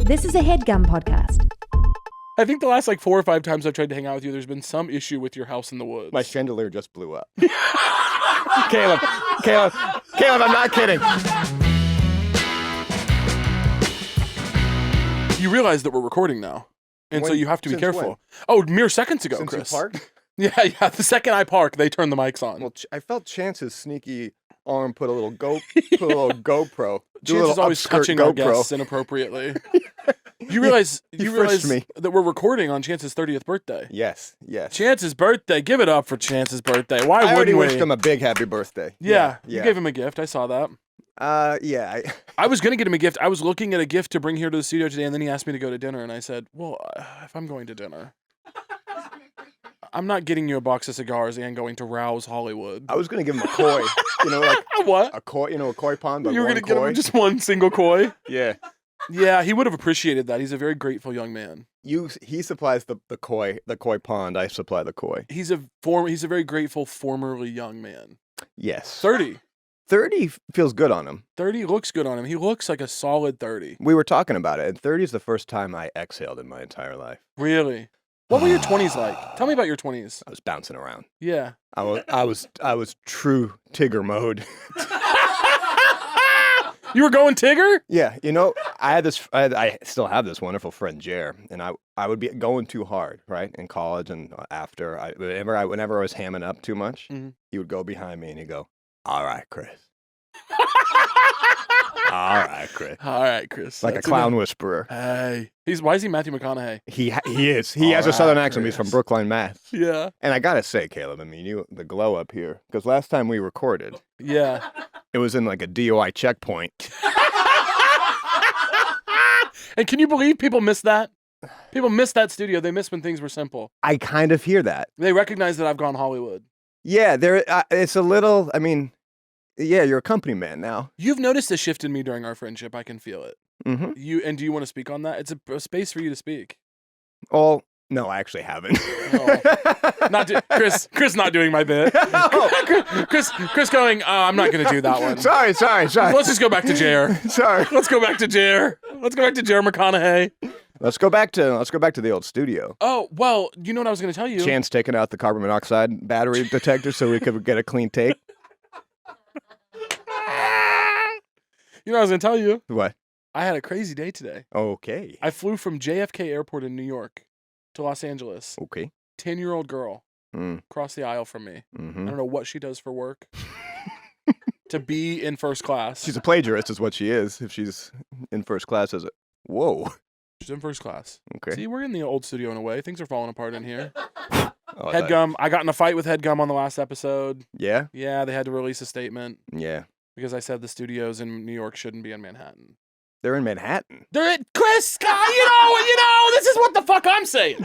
This is a Headgum podcast. I think the last 4 or 5 times I've tried to hang out with you, there's been some issue with your house in the woods. My chandelier just blew up. Caleb, I'm not kidding. You realize that we're recording now, and so you have to be careful. When? Oh, mere seconds ago, Since Chris. you parked? Yeah. The second I park, they turn the mics on. Well, I felt Chance's sneaky arm put a little GoPro. Chance is always touching our guests inappropriately. You realize that we're recording on Chance's 30th birthday. Yes. Chance's birthday. Give it up for Chance's birthday. Why wouldn't we? I already wished him a big happy birthday. Yeah. You gave him a gift. I saw that. Yeah. I was going to get him a gift. I was looking at a gift to bring here to the studio today, and then he asked me to go to dinner, and I said, well, if I'm going to dinner, I'm not getting you a box of cigars and going to Rouse Hollywood. I was going to give him a koi. What? A koi, a koi pond. You were going to get him just one single koi? Yeah. Yeah, he would have appreciated that. He's a very grateful young man. He supplies the koi pond. I supply the koi. He's a very grateful formerly young man. Yes. 30. 30 feels good on him. 30 looks good on him. He looks like a solid 30. We were talking about it, and 30 is the first time I exhaled in my entire life. Really? What were your 20s like? Tell me about your 20s. I was bouncing around. Yeah. I was true Tigger mode. You were going Tigger? Yeah, I still have this wonderful friend, Jer, and I would be going too hard, right, in college and after. Whenever I was hamming up too much, he would go behind me and he'd go, all right, Chris. All right, Chris. All right, Chris. Like a clown whisperer. Hey. Why is he Matthew McConaughey? He is. He has a southern accent. He's from Brookline, Mass. Yeah. And I got to say, Caleb, the glow up here, because last time we recorded, yeah, it was in like a DOI checkpoint. And can you believe people miss that? People miss that studio. They miss when things were simple. I kind of hear that. They recognize that I've gone Hollywood. Yeah, it's a little, yeah, you're a company man now. You've noticed a shift in me during our friendship. I can feel it. Mm-hmm. Do you want to speak on that? It's a space for you to speak. Oh, no, I actually haven't. Chris not doing my bit. Chris going, I'm not going to do that one. Sorry. Let's just go back to Jer. Sorry. Let's go back to Jer. Let's go back to Jer McConaughey. Let's go back to the old studio. Oh, well, you know what I was going to tell you? Chance taking out the carbon monoxide battery detector so we could get a clean take. You know what I was going to tell you? What? I had a crazy day today. Okay. I flew from JFK Airport in New York to Los Angeles. Okay. 10-year-old girl crossed the aisle from me. Mm-hmm. I don't know what she does for work. To be in first class. She's a plagiarist is what she is. If she's in first class as a... Whoa. She's in first class. Okay. See, we're in the old studio in a way. Things are falling apart in here. Headgum. I got in a fight with Headgum on the last episode. Yeah? Yeah, they had to release a statement. Yeah. Because I said the studios in New York shouldn't be in Manhattan. They're in Manhattan. They're in... Chris, this is what the fuck I'm saying.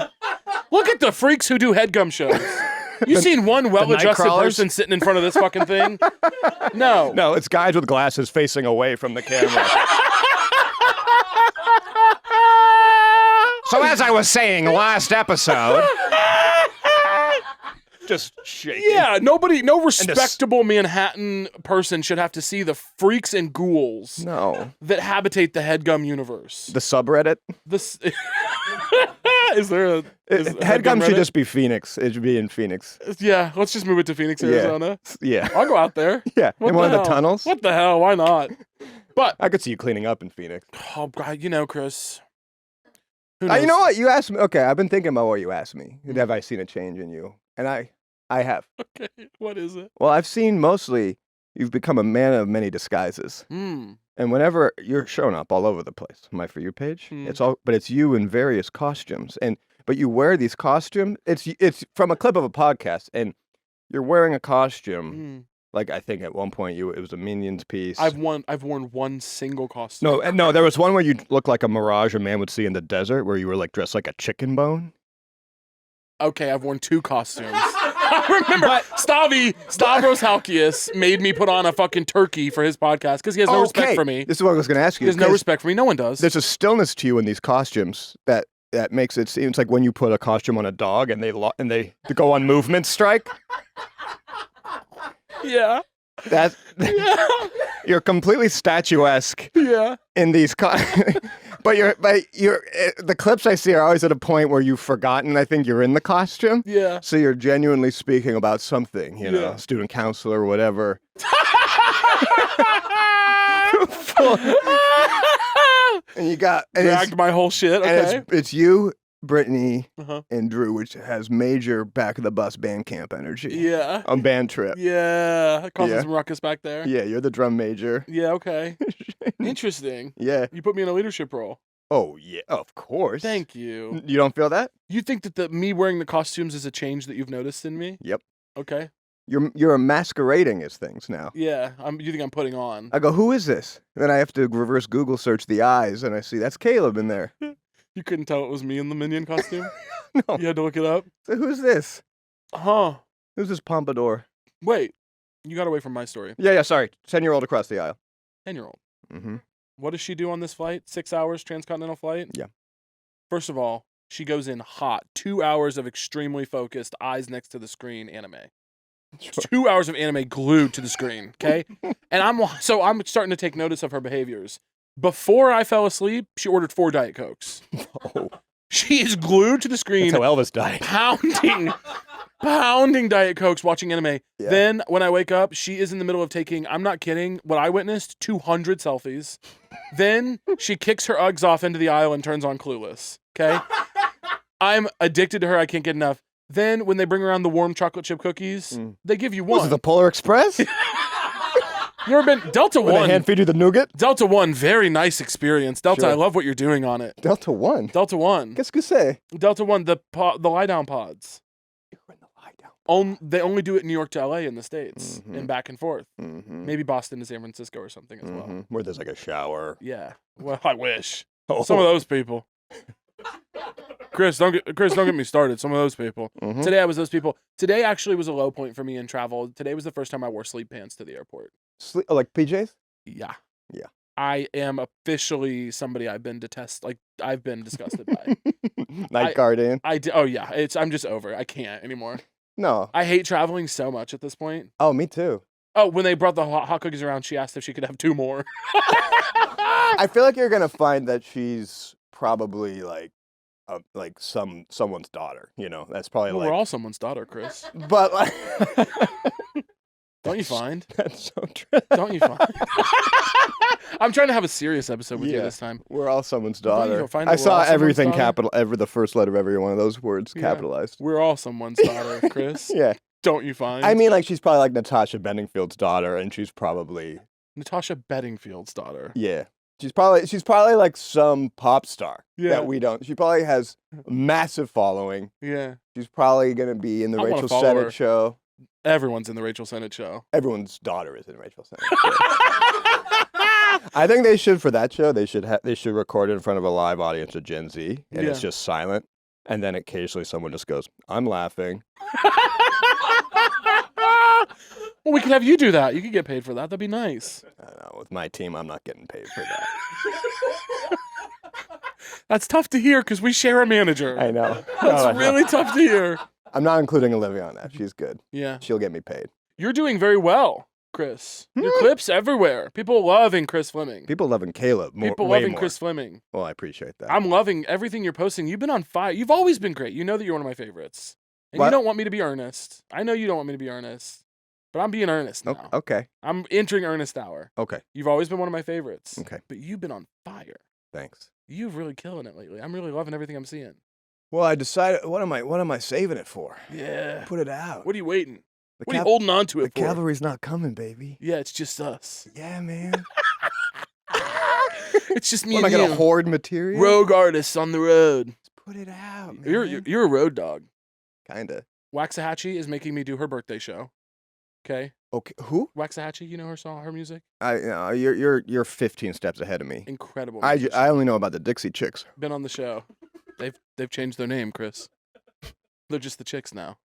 Look at the freaks who do Headgum shows. You seen one well-adjusted person sitting in front of this fucking thing? No. No, it's guys with glasses facing away from the camera. So as I was saying last episode... Just shaking. Yeah, no respectable Manhattan person should have to see the freaks and ghouls that habitate the Headgum universe. The subreddit? Is there a... Headgum should just be Phoenix. It should be in Phoenix. Yeah, let's just move it to Phoenix, Arizona. Yeah. I'll go out there. Yeah, in one of the tunnels. What the hell? Why not? But I could see you cleaning up in Phoenix. Oh, God, Chris. Who knows? You know what? You asked me. Okay, I've been thinking about what you asked me. Have I seen a change in you? And I have. Okay, what is it? Well, I've seen mostly you've become a man of many disguises. And whenever you're showing up all over the place, my For You page, it's you in various costumes. But you wear these costumes. It's from a clip of a podcast, and you're wearing a costume. Like I think at one point it was a Minions piece. I've worn one single costume. No, there was one where you looked like a mirage a man would see in the desert, where you were like dressed like a chicken bone. Okay, I've worn 2 costumes. I remember Stavros Halkias made me put on a fucking turkey for his podcast because he has no respect for me. This is what I was going to ask you. He has no respect for me. No one does. There's a stillness to you in these costumes that makes it seem like when you put a costume on a dog and they go on movement strike. Yeah. That's Yeah. you're completely statuesque Yeah. in these but the clips I see are always at a point where you've forgotten I think you're in the costume. Yeah. So you're genuinely speaking about something, you know, Yeah. student counselor or whatever. And you got Dragged my whole shit. Okay. and it's you, Brittany, Uh-huh. and Drew, which has major back of the bus band camp energy. Yeah. On band trip. Yeah. Causing Yeah. some ruckus back there. Yeah, you're the drum major. Yeah. Okay. Interesting. Yeah. You put me in a leadership role. Oh yeah, of course. Thank you. You don't feel that? You think that me wearing the costumes is a change that you've noticed in me? Yep. Okay. You're masquerading as things now. Yeah. You think I'm putting on? I go, who is this? And then I have to reverse Google search the eyes, and I see that's Caleb in there. You couldn't tell it was me in the Minion costume? No. You had to look it up? So who's this? Huh. Who's this pompadour? Wait. You got away from my story. Yeah, sorry. 10-year-old across the aisle. 10-year-old. Mm-hmm. What does she do on this flight? 6 hours transcontinental flight? Yeah. First of all, she goes in hot. 2 hours of extremely focused, eyes next to the screen anime. 2 hours of anime glued to the screen, okay? And I'm starting to take notice of her behaviors. Before I fell asleep, she ordered 4 Diet Cokes. Oh. She is glued to the screen. That's how Elvis died. Pounding Diet Cokes, watching anime. Yeah. Then, when I wake up, she is in the middle of taking, I'm not kidding, what I witnessed, 200 selfies. Then, she kicks her Uggs off into the aisle and turns on Clueless, okay? I'm addicted to her. I can't get enough. Then, when they bring around the warm chocolate chip cookies, they give you one. Was it the Polar Express? You ever been Delta When One? they hand feed you the nougat? Delta One, very nice experience. Delta, Sure. I love what you're doing on it. Delta One. Delta One. Qu'est-ce que c'est? Delta One, the lie down pods. You're in the lie down. They only do it in New York to LA in the States and back and forth. Mm-hmm. Maybe Boston to San Francisco or something as well. Where there's like a shower. Yeah. Well, I wish. Oh. Some of those people. Chris, don't get me started. Some of those people. Mhm. Today I was those people. Today actually was a low point for me in travel. Today was the first time I wore sleep pants to the airport. Like PJs? Yeah. Yeah. I am officially somebody I've been disgusted by. Night guardian? Oh yeah, I'm just over it. I can't anymore. No. I hate traveling so much at this point. Oh, me too. Oh, when they brought the hot cookies around, she asked if she could have 2 more. I feel like you're gonna find that she's probably like someone's daughter. You know, that's probably Well, like. we're all someone's daughter, Chris. But like. Don't you find? That's so true. Don't you find? I'm trying to have a serious episode with you this time. We're all someone's Don't you daughter. find I that we're saw all someone's everything daughter? the first letter of every one of those words Yeah. capitalized. We're all someone's daughter, Chris. Yeah. Don't you find? I mean, like, she's probably like Natasha Bedingfield's daughter, and she's probably. Natasha Bedingfield's daughter. Yeah. She's probably like some pop star Yeah. that we don't. She probably has a massive following. Yeah. She's probably going to be in the I wanna Rachel follow Sennett her. show. Everyone's in the Rachel Sennett show. Everyone's daughter is in Rachel Sennett show. I think they should, for that show, they should record it in front of a live audience of Gen Z, and it's Yeah. just silent. And then occasionally someone just goes, I'm laughing. Well, we could have you do that. You could get paid for that. That'd be nice. I don't know. With my team, I'm not getting paid for that. That's tough to hear because we share a manager. I know. That's really tough to hear. I'm not including Olivia on that. She's good. Yeah. She'll get me paid. You're doing very well, Chris. Your clips everywhere. People loving Chris Fleming. People loving Caleb more. People way loving more. Chris Fleming. Well, I appreciate that. I'm loving everything you're posting. You've been on fire. You've always been great. You know that you're one of my favorites. And What? you don't want me to be earnest. I know you don't want me to be earnest. But I'm being earnest now. Okay. I'm entering earnest hour. Okay. You've always been one of my favorites. Okay. But you've been on fire. Thanks. You've really killing it lately. I'm really loving everything I'm seeing. Well, I decided, what am I saving it for? Yeah. Put it out. What are you waiting? The What are you holding on to The it for? cavalry's not coming, baby. Yeah, it's just us. Yeah, man. It's just me What, am I and gonna you. hoard material? Rogue artists on the road. Put it out, man. You're a road dog. Kinda. Waxahachie is making me do her birthday show. Okay? Okay. Who? Waxahachie, you know her song, her music? You're 15 steps ahead of me. Incredible. I musician. only know about the Dixie Chicks. Been on the show. They've changed their name, Chris. They're just the Chicks now.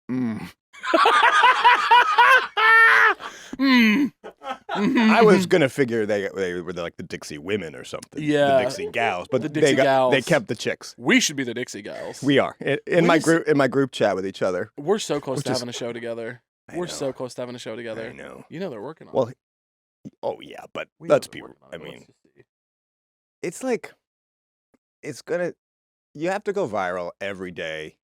I was gonna figure they were like the Dixie Women or something. Yeah. The Dixie Gals, but The Dixie they Gals. kept the Chicks. We should be the Dixie Gals. We are in We my just- group chat with each other. We're so close Which to is- having a show together. We're so close to having a show together. I know. You know they're working on it. Well, oh yeah, but We know let's they're be. working on I it, but mean, let's just see. it's like, it's gonna. You have to go viral every day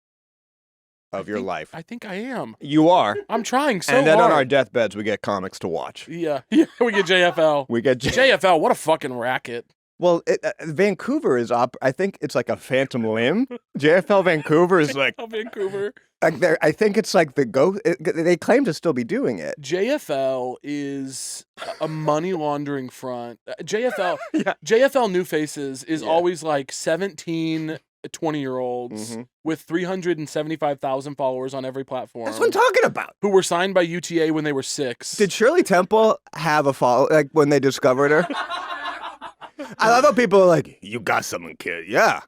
of your life. I think I am. You are. I'm trying so And then hard. on our deathbeds, we get comics to watch. Yeah, we get JFL. We get JFL, what a fucking racket. Well, Vancouver is I think it's like a phantom limb. JFL Vancouver is like Vancouver. I think it's like the go. They claim to still be doing it. JFL is a money laundering front. JFL New Faces is always like 17, 20-year-olds with 375,000 followers on every platform. That's what I'm talking about. Who were signed by UTA when they were 6. Did Shirley Temple have a follow? Like when they discovered her. I love how people are like, "You got something, kid." Yeah.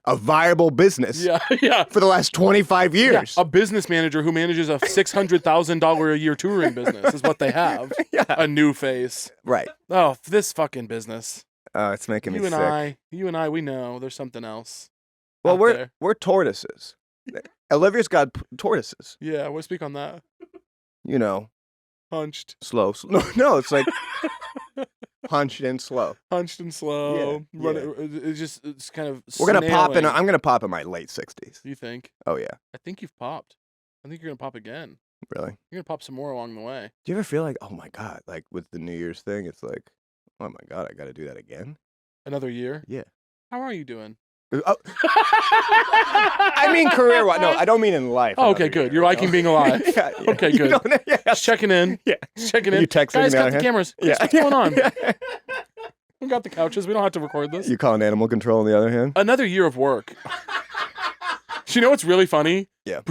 A viable business. Yeah. For the last 25 years. Yeah. A business manager who manages a $600,000 a year touring business is what they have. A new face. Right. Oh, this fucking business. It's making me sick. You and I, we know there's something else. Well, we're tortoises. Olivia's got tortoises. Yeah, we'll speak on that. You know. Hunched. Slow. No, it's like hunched and slow. Hunched and slow. Yeah. It's kind of. We're gonna pop in. I'm gonna pop in my late 60s. You think? Oh yeah. I think you've popped. I think you're gonna pop again. Really? You're gonna pop some more along the way. Do you ever feel like, oh my god, like with the New Year's thing, it's like, oh my god, I got to do that again? Another year? Yeah. How are you doing? Oh. I mean career-wise. No, I don't mean in life. Oh, okay, good. You're liking being alive. Yeah. Okay, good. Just checking in. Yeah. Just checking in. You texting Guys, me got the cameras. Chris, what's going on? We got the couches. We don't have to record this. You calling animal control on the other hand? Another year of work. You know what's really funny? Yeah.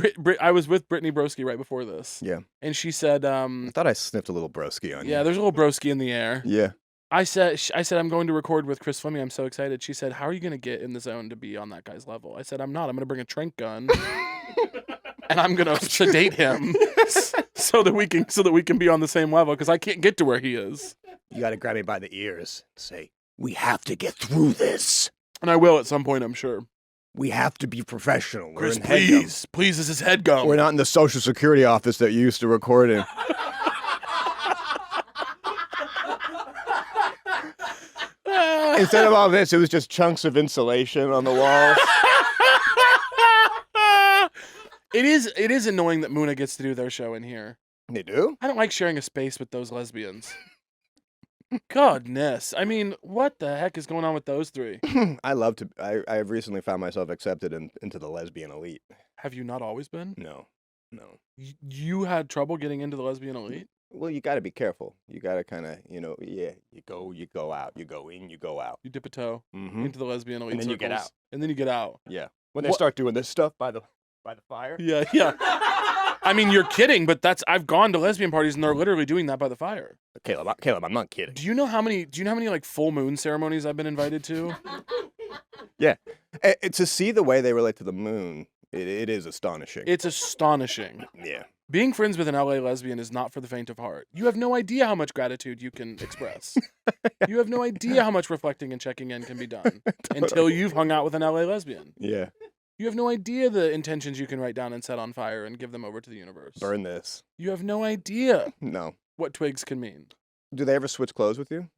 I was with Brittany Broski right before this. Yeah. And she said, I thought I sniffed a little broski on you. Yeah, there's a little broski in the air. Yeah. I said, I'm going to record with Chris Fleming. I'm so excited. She said, how are you going to get in the zone to be on that guy's level? I said, I'm not. I'm going to bring a trank gun and I'm going to sedate him so that we can be on the same level because I can't get to where he is. You got to grab me by the ears and say, we have to get through this. And I will at some point, I'm sure. We have to be professional. We're Chris, in Headgum. please, this is Headgum. We're not in the Social Security office that you used to record in. Instead of all this, it was just chunks of insulation on the walls. It is annoying that Muna gets to do their show in here. They do? I don't like sharing a space with those lesbians. Goodness. I mean, what the heck is going on with those three? I've recently found myself accepted into the lesbian elite. Have you not always been? No. You had trouble getting into the lesbian elite? Well, you got to be careful. You got to kind of, you go out. You go in, you go out. You dip a toe into the lesbian elite And then you get circles, out. And then you get out. Yeah. When they start doing this stuff by the fire. Yeah. I mean, you're kidding, but I've gone to lesbian parties and they're literally doing that by the fire. Caleb, I'm not kidding. Do you know how many like full moon ceremonies I've been invited to? Yeah. To see the way they relate to the moon, it is astonishing. It's astonishing. Yeah. Being friends with an LA lesbian is not for the faint of heart. You have no idea how much gratitude you can express. You have no idea how much reflecting and checking in can be done until you've hung out with an LA lesbian. Yeah. You have no idea the intentions you can write down and set on fire and give them over to the universe. Burn this. You have no idea No. what twigs can mean. Do they ever switch clothes with you?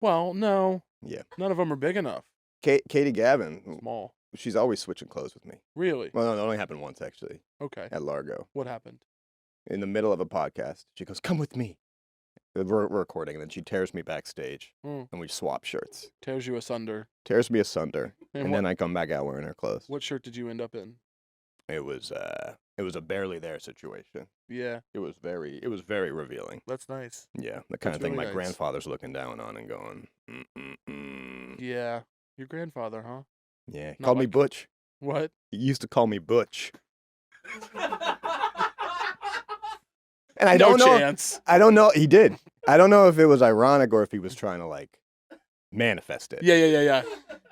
Well, no. Yeah. None of them are big enough. Katie Gavin. Small. She's always switching clothes with me. Really? Well, no, it only happened once, actually. Okay. At Largo. What happened? In the middle of a podcast, she goes, "Come with me." We're recording, and then she tears me backstage, and we swap shirts. Tears you asunder. Tears me asunder, and what, then I come back out wearing her clothes. What shirt did you end up in? It was a barely there situation. Yeah. It was very revealing. That's nice. Yeah, the kind of thing really my nice. grandfather's looking down on and going, Yeah. Your grandfather, huh? Yeah, he called me Butch. What? He used to call me Butch. And I don't know. Chance. I don't know. He did. I don't know if it was ironic or if he was trying to like manifest it. Yeah.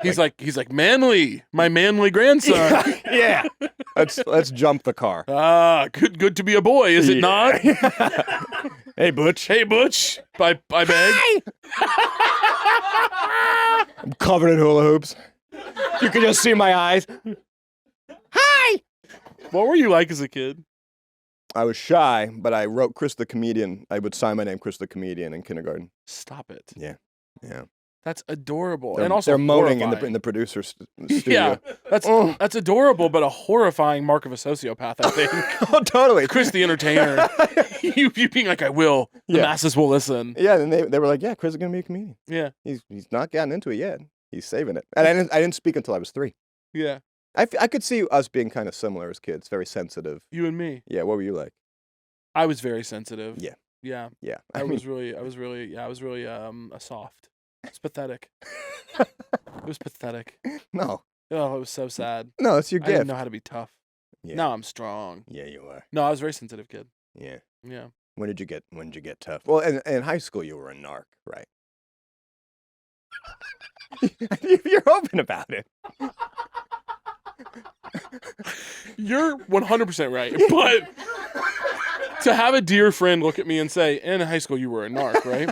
He's like manly, my manly grandson. Yeah. Let's jump the car. Good to be a boy, is it not? Hey Butch. Hey Butch. I beg. I'm covered in hula hoops. You can just see my eyes. Hi. What were you like as a kid? I was shy, but I wrote Chris the Comedian. I would sign my name Chris the Comedian in kindergarten. Stop it. Yeah. That's adorable. They're, and also they're moaning in horrifying. the producer's Yeah, studio. that's adorable, but a horrifying mark of a sociopath, I think. Oh, totally. Chris the entertainer. you being like, I will. The masses will listen. Yeah, and they were like, yeah, Chris is gonna be a comedian. Yeah. He's not gotten into it yet. He's saving it. And I didn't speak until I was 3. Yeah. I could see us being kind of similar as kids, very sensitive. You and me. Yeah, what were you like? I was very sensitive. Yeah. Yeah. Yeah. I was really a soft. It's pathetic. It was pathetic. No. Oh, it was so sad. No, it's your I gift. didn't know how to be tough. Yeah. Now I'm strong. Yeah, you are. No, I was a very sensitive kid. Yeah. Yeah. When did you get tough? Well, in high school you were a narc, right? You're open about it. You're 100% right. But to have a dear friend look at me and say, in high school you were a narc, right?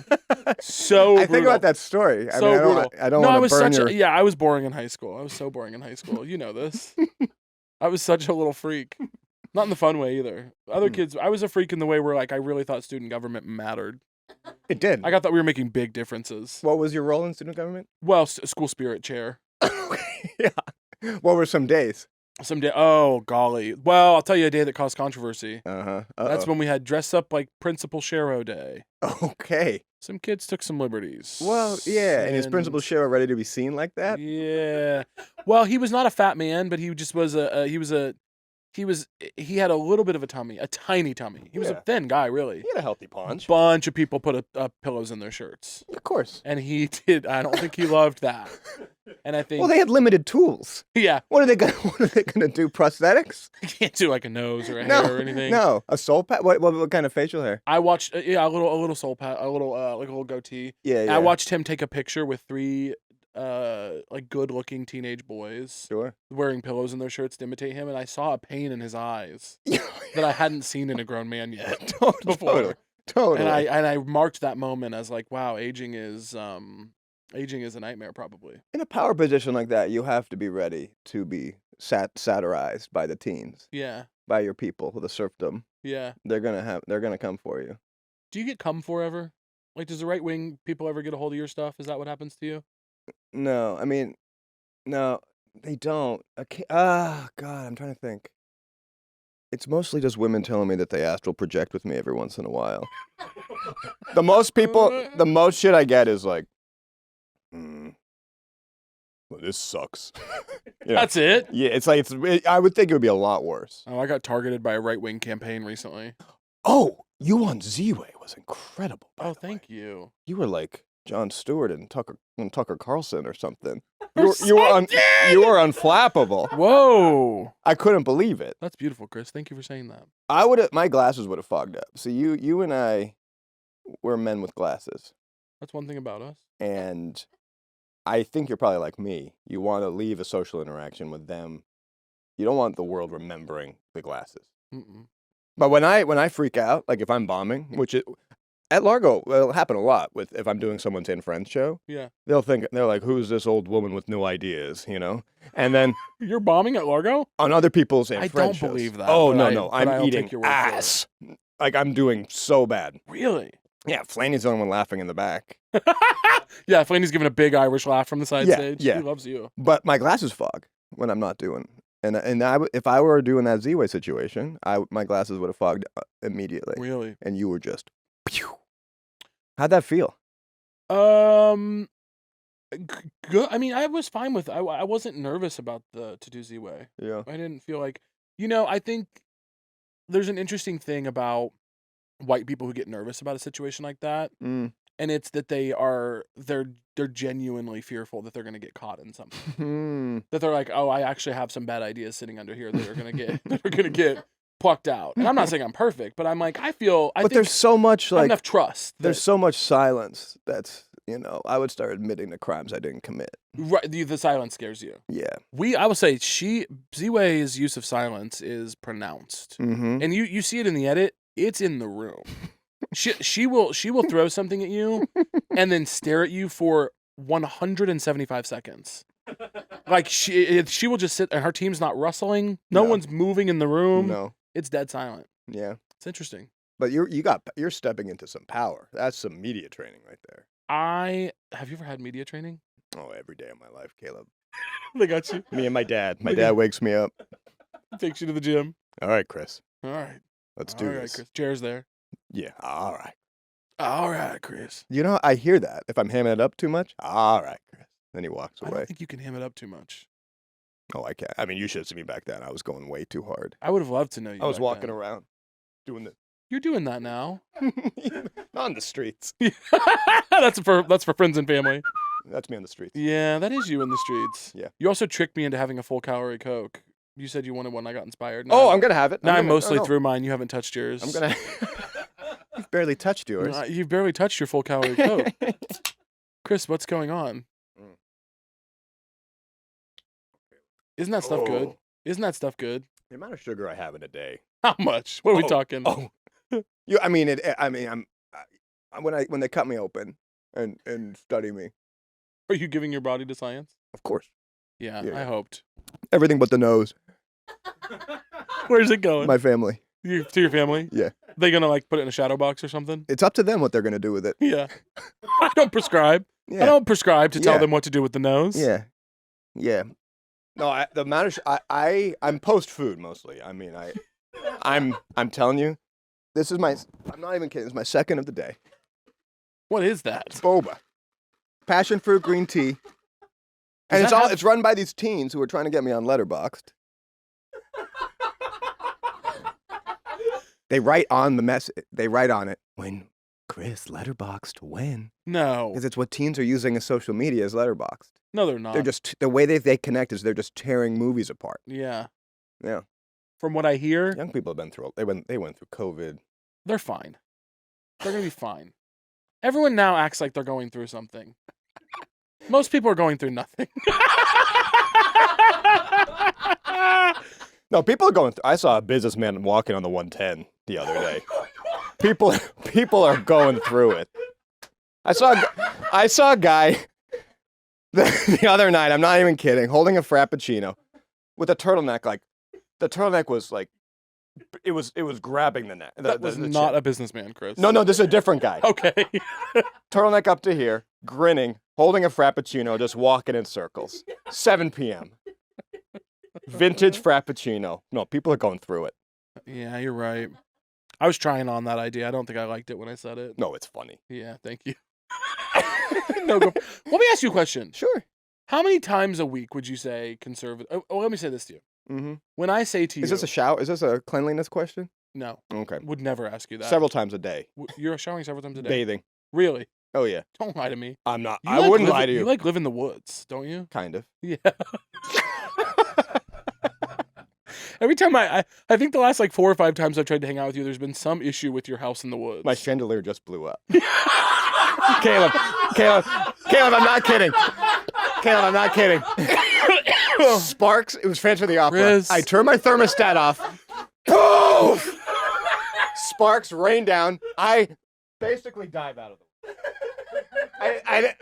So brutal. I think about that story. So brutal. I don't want to burn your... Yeah, I was boring in high school. I was so boring in high school. You know this. I was such a little freak. Not in the fun way either. Other kids, I was a freak in the way where like I really thought student government mattered. It did. I thought we were making big differences. What was your role in student government? Well, school spirit chair. Yeah. What were some days? Someday, oh golly. Well, I'll tell you a day that caused controversy. Uh-huh. That's when we had dress up like Principal Shero Day. Okay. Some kids took some liberties. Well, yeah. And is Principal Shero ready to be seen like that? Yeah. Well, he was not a fat man, but he just was he had a little bit of a tummy, a tiny tummy. He was a thin guy, really. He had a healthy punch. Bunch of people put pillows in their shirts. Of course. And he did. I don't think he loved that. And I think. Well, they had limited tools. Yeah. What are they gonna do? Prosthetics? You can't do like a nose or a hair or anything. No, a soul patch. What kind of facial hair? I watched a little soul patch, a little like a little goatee. Yeah. I watched him take a picture with 3 like good-looking teenage boys. Sure. Wearing pillows in their shirts to imitate him, and I saw a pain in his eyes that I hadn't seen in a grown man yet before. Totally. And I marked that moment as like, wow, aging is a nightmare probably. In a power position like that, you have to be ready to be satirized by the teens. Yeah. By your people, the serfdom. Yeah. They're gonna come for you. Do you get come for ever? Like, does the right wing people ever get a hold of your stuff? Is that what happens to you? No, I mean, no, they don't. God, I'm trying to think. It's mostly just women telling me that they astral project with me every once in a while. The most shit I get is like, well, this sucks. You know? That's it? Yeah, it's like, I would think it would be a lot worse. Oh, I got targeted by a right-wing campaign recently. Oh, you on Z-Way was incredible. Oh, thank you. You were like Jon Stewart and Tucker Carlson or something. You were unflappable. Whoa. I couldn't believe it. That's beautiful, Chris. Thank you for saying that. My glasses would have fogged up. See, you and I were men with glasses. That's one thing about us. And I think you're probably like me. You want to leave a social interaction with them. You don't want the world remembering the glasses. Mm-mm. But when I freak out, like if I'm bombing, at Largo, it'll happen a lot if I'm doing someone's in friends show. Yeah. They're like, who's this old woman with no ideas, you know? And then you're bombing at Largo? On other people's in friends shows. I don't believe that. Oh, no. I'm eating ass. Like I'm doing so bad. Really? Yeah, Flaney's the only one laughing in the back. Yeah, Flaney's giving a big Irish laugh from the side stage. Yeah. He loves you. But my glasses fog when I'm not doing. If I were doing that Z-Way situation, my glasses would have fogged immediately. Really? And you were just, pew. How'd that feel? Good. I mean, I was fine with. I wasn't nervous about to do Z-Way. Yeah. I didn't feel like, I think there's an interesting thing about white people who get nervous about a situation like that, and it's that they're genuinely fearful that they're going to get caught in something. That they're like, oh, I actually have some bad ideas sitting under here that are going to get plucked out. And I'm not saying I'm perfect, but I'm like, I think there's so much like enough trust. There's so much silence that's, I would start admitting the crimes I didn't commit. Right, the silence scares you. Yeah. I would say Z-Way's use of silence is pronounced. Mm-hmm. And you see it in the edit, it's in the room. She will throw something at you and then stare at you for 175 seconds. Like she will just sit and her team's not rustling. No one's moving in the room. No. It's dead silent. Yeah. It's interesting. But you're stepping into some power. That's some media training right there. Have you ever had media training? Oh, every day of my life, Caleb. They got you. Me and my dad. My dad wakes me up. Takes you to the gym. All right, Chris. All right. Let's do this. Chris. Chair's there. Yeah. All right. All right, Chris. You know, I hear that. If I'm hamming it up too much, all right, Chris. Then he walks I away. don't think you can ham it up too much. Oh, I can't. I mean, you should have seen me back then. I was going way too hard. I would have loved to know you. I was back walking then. around doing the. You're doing that now. Not on the streets. That's for friends and family. That's me on the streets. Yeah, that is you in the streets. Yeah. You also tricked me into having a full calorie Coke. You said you wanted one. I got inspired. Oh, I'm gonna have it. Now I'm mostly through mine. You haven't touched yours. I'm gonna. You've barely touched yours. You've barely touched your full calorie Coke. Chris, what's going on? Isn't that stuff good? Isn't that stuff good? The amount of sugar I have in a day. How much? What are we talking? Oh, when they cut me open and study me. Are you giving your body to science? Of course. Yeah, Yeah. I hoped. Everything but the nose. Where's it going? My family. To your family? Yeah. They gonna put it in a shadow box or something? It's up to them what they're gonna do with it. Yeah. I don't prescribe. Yeah. I don't prescribe to tell Yeah. them what to do with the nose. Yeah. Yeah. No, the amount of I'm post food mostly. I mean, I'm telling you, this is I'm not even kidding. This is my second of the day. What is that? Boba. Passion fruit green tea. And it's run by these teens who are trying to get me on Letterboxd. They write on the message. They write on it, when Chris Letterboxd when? No. Because it's what teens are using as social media as Letterboxd. No, they're not. They're just the way they connect is they're just tearing movies apart. Yeah. Yeah. From what I hear, Young people have been through. They went through COVID. they're fine. They're gonna be fine. Everyone now acts like they're going through something. Most people are going through nothing. No, people are going through. I saw a businessman walking on the 110 the other day. People are going through it. I saw a guy the other night. I'm not even kidding. Holding a frappuccino with a turtleneck. Like the turtleneck was like, it was grabbing the neck. That was not a businessman, Chris. No, this is a different guy. Okay. Turtleneck up to here, grinning, holding a frappuccino, just walking in circles. 7 p.m. Vintage frappuccino. No, people are going through it. Yeah, you're right. I was trying on that idea. I don't think I liked it when I said it. No, it's funny. Yeah, thank you. No, let me ask you a question. Sure. How many times a week would you say conservative? Oh, let me say this to you. Mm-hmm. When I say to you, Is this a shower? Is this a cleanliness question? no, Okay. would never ask you that. Several times a day. You're showering several times a day. Bathing. Really? Oh yeah. Don't lie to me. I'm not. You I like wouldn't live- lie to you. You like live in the woods, don't you? Kind of. Yeah. Every time I think the last 4 or 5 times I've tried to hang out with you, there's been some issue with your house in the woods. My chandelier just blew up. Caleb, I'm not kidding. Caleb, I'm not kidding. Sparks. It was Phantom of the Opera. Chris. I turned my thermostat off. Poof! Sparks rain down. I basically dive out of the way.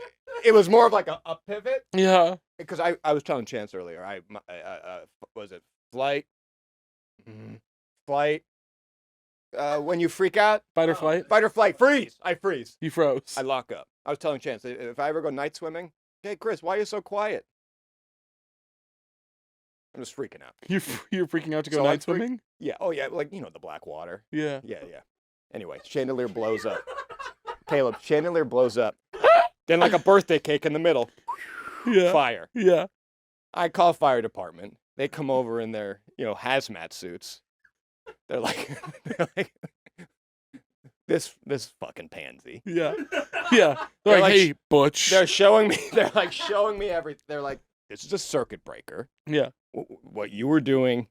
It was more of like a pivot. Yeah. Because I was telling Chance earlier, was it flight? Flight. When you freak out? Fight or flight? Fight or flight. Freeze. I freeze. You froze. I lock up. I was telling Chance, if I ever go night swimming, hey, Chris, why are you so quiet? I'm just freaking out. You're freaking out to go So night I'm swimming? Yeah. Oh, yeah. Like, the black water. Yeah. Yeah. Anyway, chandelier blows up. Caleb, chandelier blows up. Then like a birthday cake in the middle. Yeah. Fire. Yeah. I call fire department. They come over in their, hazmat suits. They're like this fucking pansy. Yeah. Yeah. They're Like, like, hey, Butch. They're showing me everything. They're like, this is a circuit breaker. Yeah. What you were doing,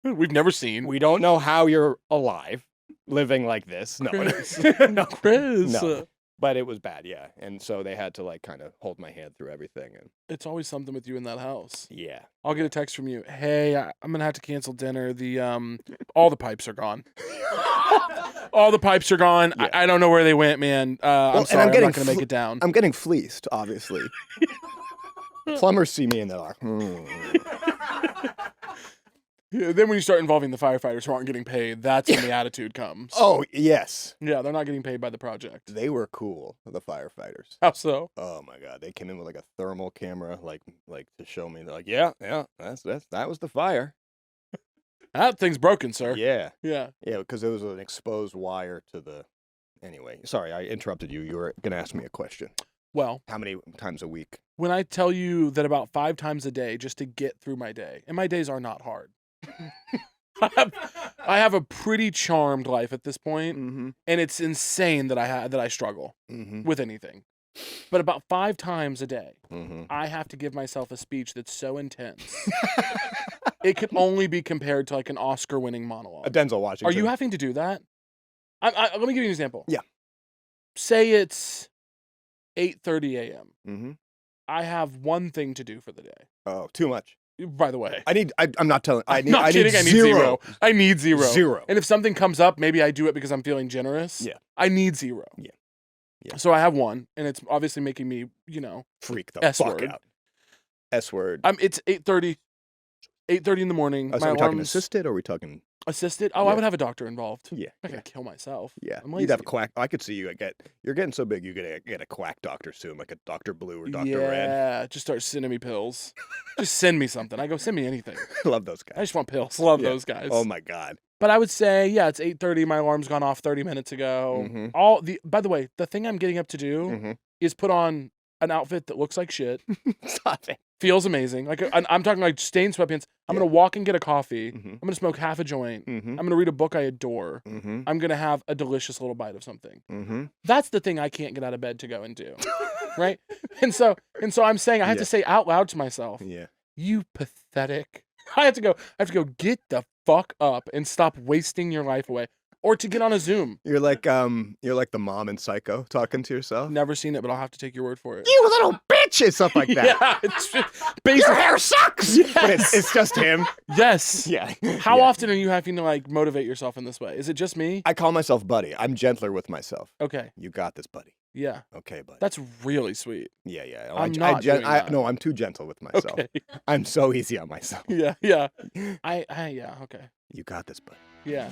We've never seen. we don't know how you're alive, living like this. No, Chris. no, Chris. no. But it was bad, yeah. And so they had to kind of hold my hand through everything, and It's always something with you in that house. yeah. I'll get a text from you. Hey, I'm gonna have to cancel dinner. The all the pipes are gone. All the pipes are gone. Yeah. I don't know where they went, man. I'm and sorry. I'm I'm getting not gonna make it down. I'm getting fleeced, obviously. Plumbers see me and they're like, Yeah, then when you start involving the firefighters who aren't getting paid, that's when the attitude comes. Oh, yes. Yeah, they're not getting paid by the project. They were cool, the firefighters. How so? Oh my God, they came in with like a thermal camera, like to show me. They're like, yeah, that was the fire. That thing's broken, sir. Yeah, Yeah. because there was an exposed wire to the. Anyway, sorry, I interrupted you. You were gonna ask me a question. Well, How many times a week? when I tell you that about 5 times a day just to get through my day, and my days are not hard. I have a pretty charmed life at this point, Mm-hmm. and it's insane that I struggle Mm-hmm. with anything. But about 5 times a day, Mm-hmm. I have to give myself a speech that's so intense. It could only be compared to like an Oscar-winning monologue. Denzel Washington. Are you having to do that? Let me give you an example. Yeah. Say it's 8:30 a.m. Mm-hmm. I have one thing to do for the day. Oh, too much. By the way. I'm not telling. I'm not kidding. I need zero. I need zero. Zero. And if something comes up, maybe I do it because I'm feeling generous. Yeah. I need zero. Yeah. So I have one, and it's obviously making me, Freak the S fuck word. out. S word. It's 8:30 in the morning. So My are we talking alarm's assisted or are we talking? assisted. Oh, Yeah. I would have a doctor involved. Yeah. I could kill myself. Yeah. I'm You'd have a lazy. quack. I could see you you're getting so big, you get a quack doctor soon, like a Dr. Blue or Dr. Red. Yeah, just start sending me pills. Just send me something. I go, send me anything. I love those I guys. just want pills. Love Yeah. those guys. Oh my God. But I would say, yeah, it's 8:30. My alarm's gone off 30 minutes ago. Mhm. By the way, the thing I'm getting up to do Mm-hmm. is put on an outfit that looks like shit, Stop it. feels amazing. Like I'm talking like stained sweatpants. I'm Yeah. gonna walk and get a coffee. Mhm. I'm gonna smoke half a joint. Mm-hmm. I'm gonna read a book I adore. Mm-hmm. I'm gonna have a delicious little bite of something. Mm-hmm. That's the thing I can't get out of bed to go and do, right? And so I'm saying I have Yeah. to say out loud to myself, Yeah. "You pathetic." I have to go get the fuck up and stop wasting your life away, or to get on a Zoom. You're like the mom in Psycho talking to yourself. Never seen it, but I'll have to take your word for it. You little bitch, and stuff like that. Yeah, it's just Your basically. hair sucks. Yes. But it's just him. Yes. Yeah. How Yeah. often are you having to like motivate yourself in this way? Is it just me? I call myself buddy. I'm gentler with myself. Okay. You got this, buddy. Yeah. Okay, buddy. That's really sweet. Yeah. I'm not doing that. No, I'm too gentle with myself. Okay. I'm so easy on myself. Yeah. Yeah. Yeah. Okay. You got this, buddy. Yeah.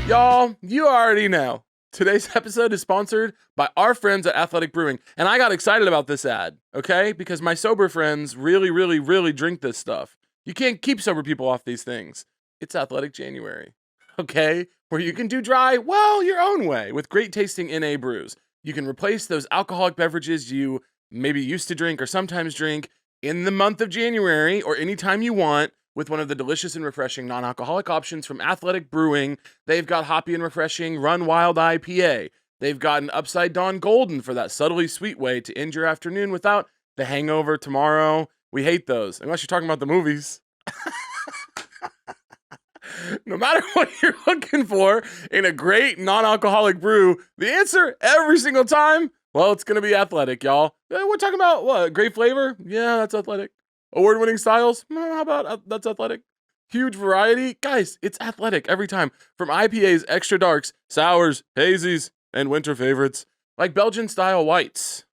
Y'all, you already know. Today's episode is sponsored by our friends at Athletic Brewing. And I got excited about this ad, okay? Because my sober friends really, really, really drink this stuff. You can't keep sober people off these things. It's Athletic January, okay? Where you can do dry, well, your own way with great tasting NA brews. You can replace those alcoholic beverages you maybe used to drink or sometimes drink in the month of January or anytime you want with one of the delicious and refreshing non-alcoholic options from Athletic Brewing. They've got hoppy and refreshing Run Wild IPA. They've got an Upside Down Golden for that subtly sweet way to end your afternoon without the hangover tomorrow. We hate those, unless you're talking about the movies. No matter what you're looking for in a great non-alcoholic brew, the answer every single time, well, it's going to be Athletic, y'all. We're talking about what? Great flavor? Yeah, that's Athletic. Award-winning styles? How about that's Athletic? Huge variety? Guys, it's Athletic every time. From IPAs, extra darks, sours, hazies, and winter favorites, like Belgian-style whites.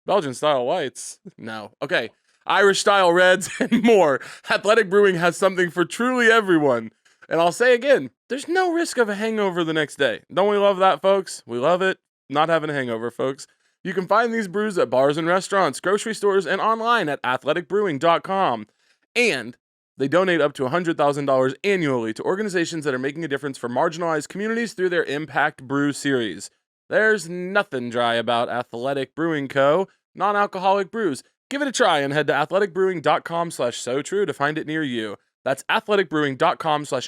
Belgian-style whites? No. Okay. Irish-style reds and more. Athletic Brewing has something for truly everyone. And I'll say again, there's no risk of a hangover the next day. Don't we love that, folks? We love it. Not having a hangover, folks. You can find these brews at bars and restaurants, grocery stores, and online at athleticbrewing.com. And they donate up to $100,000 annually to organizations that are making a difference for marginalized communities through their Impact Brew series. There's nothing dry about Athletic Brewing Co. Non-alcoholic brews. Give it a try and head to athleticbrewing.com/sotrue to find it near you. That's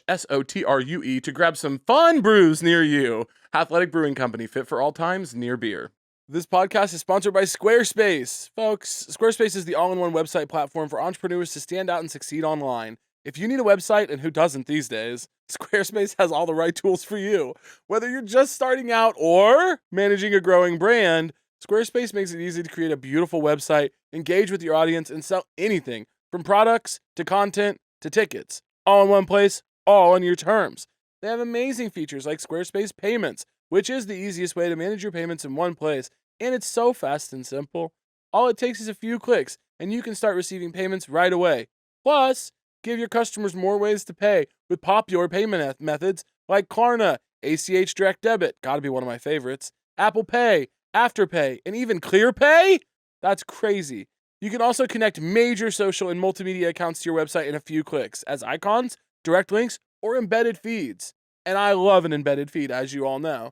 athleticbrewing.com/SOTRUE to grab some fun brews near you. Athletic Brewing Company, fit for all times, near beer. This podcast is sponsored by Squarespace. Folks, Squarespace is the all-in-one website platform for entrepreneurs to stand out and succeed online. If you need a website, and who doesn't these days, Squarespace has all the right tools for you. Whether you're just starting out or managing a growing brand, Squarespace makes it easy to create a beautiful website, engage with your audience, and sell anything from products to content to tickets, all in one place, all on your terms. They have amazing features like Squarespace Payments, which is the easiest way to manage your payments in one place, and it's so fast and simple. All it takes is a few clicks, and you can start receiving payments right away. Plus, give your customers more ways to pay with popular payment methods like Klarna, ACH Direct Debit, gotta be one of my favorites, Apple Pay, Afterpay, and even ClearPay? That's crazy. You can also connect major social and multimedia accounts to your website in a few clicks as icons, direct links, or embedded feeds. And I love an embedded feed, as you all know.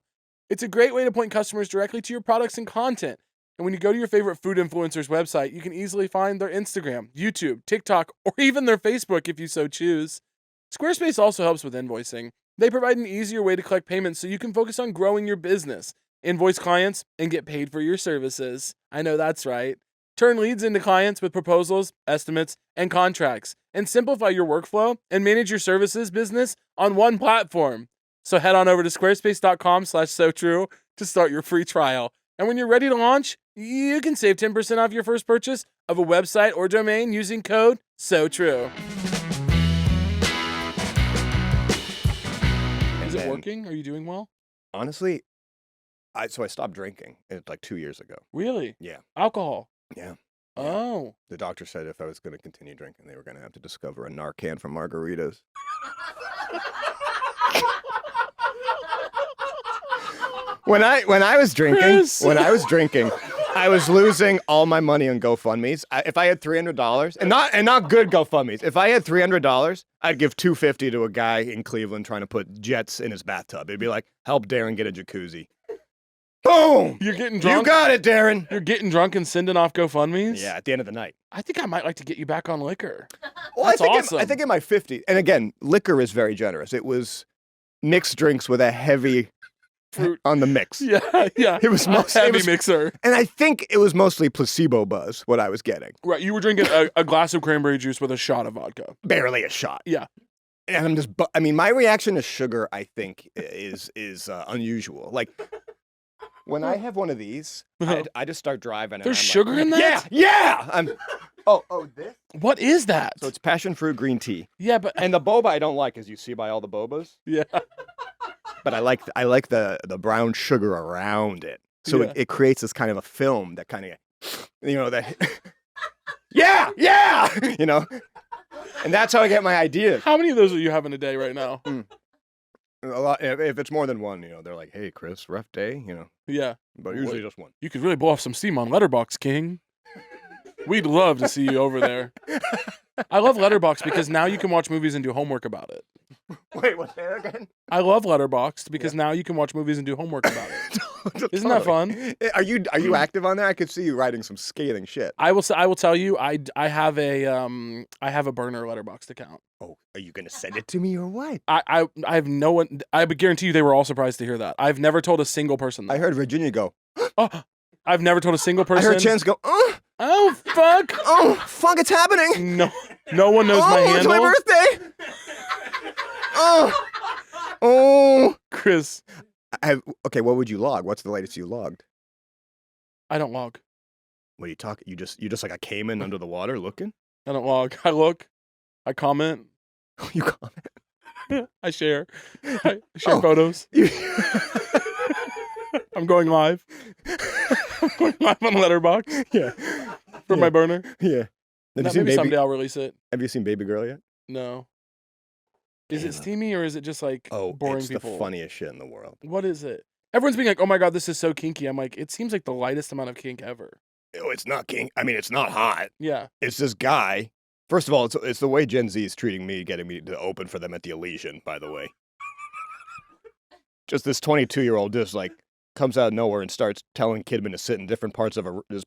It's a great way to point customers directly to your products and content. And when you go to your favorite food influencer's website, you can easily find their Instagram, YouTube, TikTok, or even their Facebook if you so choose. Squarespace also helps with invoicing. They provide an easier way to collect payments so you can focus on growing your business, invoice clients, and get paid for your services. I know that's right. Turn leads into clients with proposals, estimates, and contracts, and simplify your workflow and manage your services business on one platform. So head on over to squarespace.com/SoTrue to start your free trial. And when you're ready to launch, you can save 10% off your first purchase of a website or domain using code SOTRUE. Is it working? Are you doing well? Honestly, I stopped drinking. It's like 2 years ago. Really? Yeah. Alcohol? Yeah. Oh. The doctor said if I was going to continue drinking, they were going to have to discover a Narcan from margaritas. When I was drinking, Chris. I was losing all my money on GoFundMe's. If I had $300, and not good GoFundMe's, if I had $300, I'd give $250 to a guy in Cleveland trying to put jets in his bathtub. It'd be like, help Darren get a jacuzzi. Boom! You're getting drunk? You got it, Darren. You're getting drunk and sending off GoFundMe's? Yeah, at the end of the night. I think I might like to get you back on liquor. Well, That's awesome. I think in my 50s, and again, liquor is very generous. It was mixed drinks with a heavy fruit on the mix. Yeah. It was heavy mixer. And I think it was mostly placebo buzz, what I was getting. Right, you were drinking a glass of cranberry juice with a shot of vodka. Barely a shot. Yeah. And I'm just, my reaction to sugar, I think, is unusual. Like, when I have one of these, I just start driving. There's sugar in that? Yeah. This? What is that? So it's passion fruit green tea. Yeah, but and the boba I don't like, as you see by all the bobas. Yeah. But I like the brown sugar around it. So it creates this kind of a film that kind of, that. yeah. And that's how I get my ideas. How many of those are you having a day right now? A lot. If it's more than one, they're like, "Hey, Chris, rough day," Yeah. But usually just one. You could really blow off some steam on Letterboxd, King. We'd love to see you over there. I love Letterboxd because now you can watch movies and do homework about it. Wait, what's that again? I love Letterboxd because now you can watch movies and do homework about it. Isn't that fun? Are you active on there? I could see you writing some scathing shit. I will tell you, I have a burner Letterboxd account. Oh, are you gonna send it to me or what? I have no one. I would guarantee you they were all surprised to hear that. I've never told a single person that. I heard Virginia go. Oh, I've never told a single person. I heard Chance go. Oh fuck! Oh fuck! It's happening. No one knows my handle. It's my birthday. Oh, Chris. Okay, what would you log? What's the latest you logged? I don't log. What are you talking? You just like a caiman under the water looking? I don't log. I look. I comment. You comment? I share. I share photos. I'm going live. I'm going live on Letterboxd. Yeah. For my burner. Yeah. Maybe someday I'll release it. Have you seen Baby Girl yet? No. Is it steamy or is it just like boring it's people? The funniest shit in the world. What is it? Everyone's being like, "Oh my god, this is so kinky." I'm like, it seems like the lightest amount of kink ever. Oh, it's not kink. I mean, it's not hot. Yeah. It's this guy. First of all, it's the way Gen Z is treating me, getting me to open for them at the Elysian, by the way. Just this 22-year-old just like comes out of nowhere and starts telling Kidman to sit in different parts of a. It's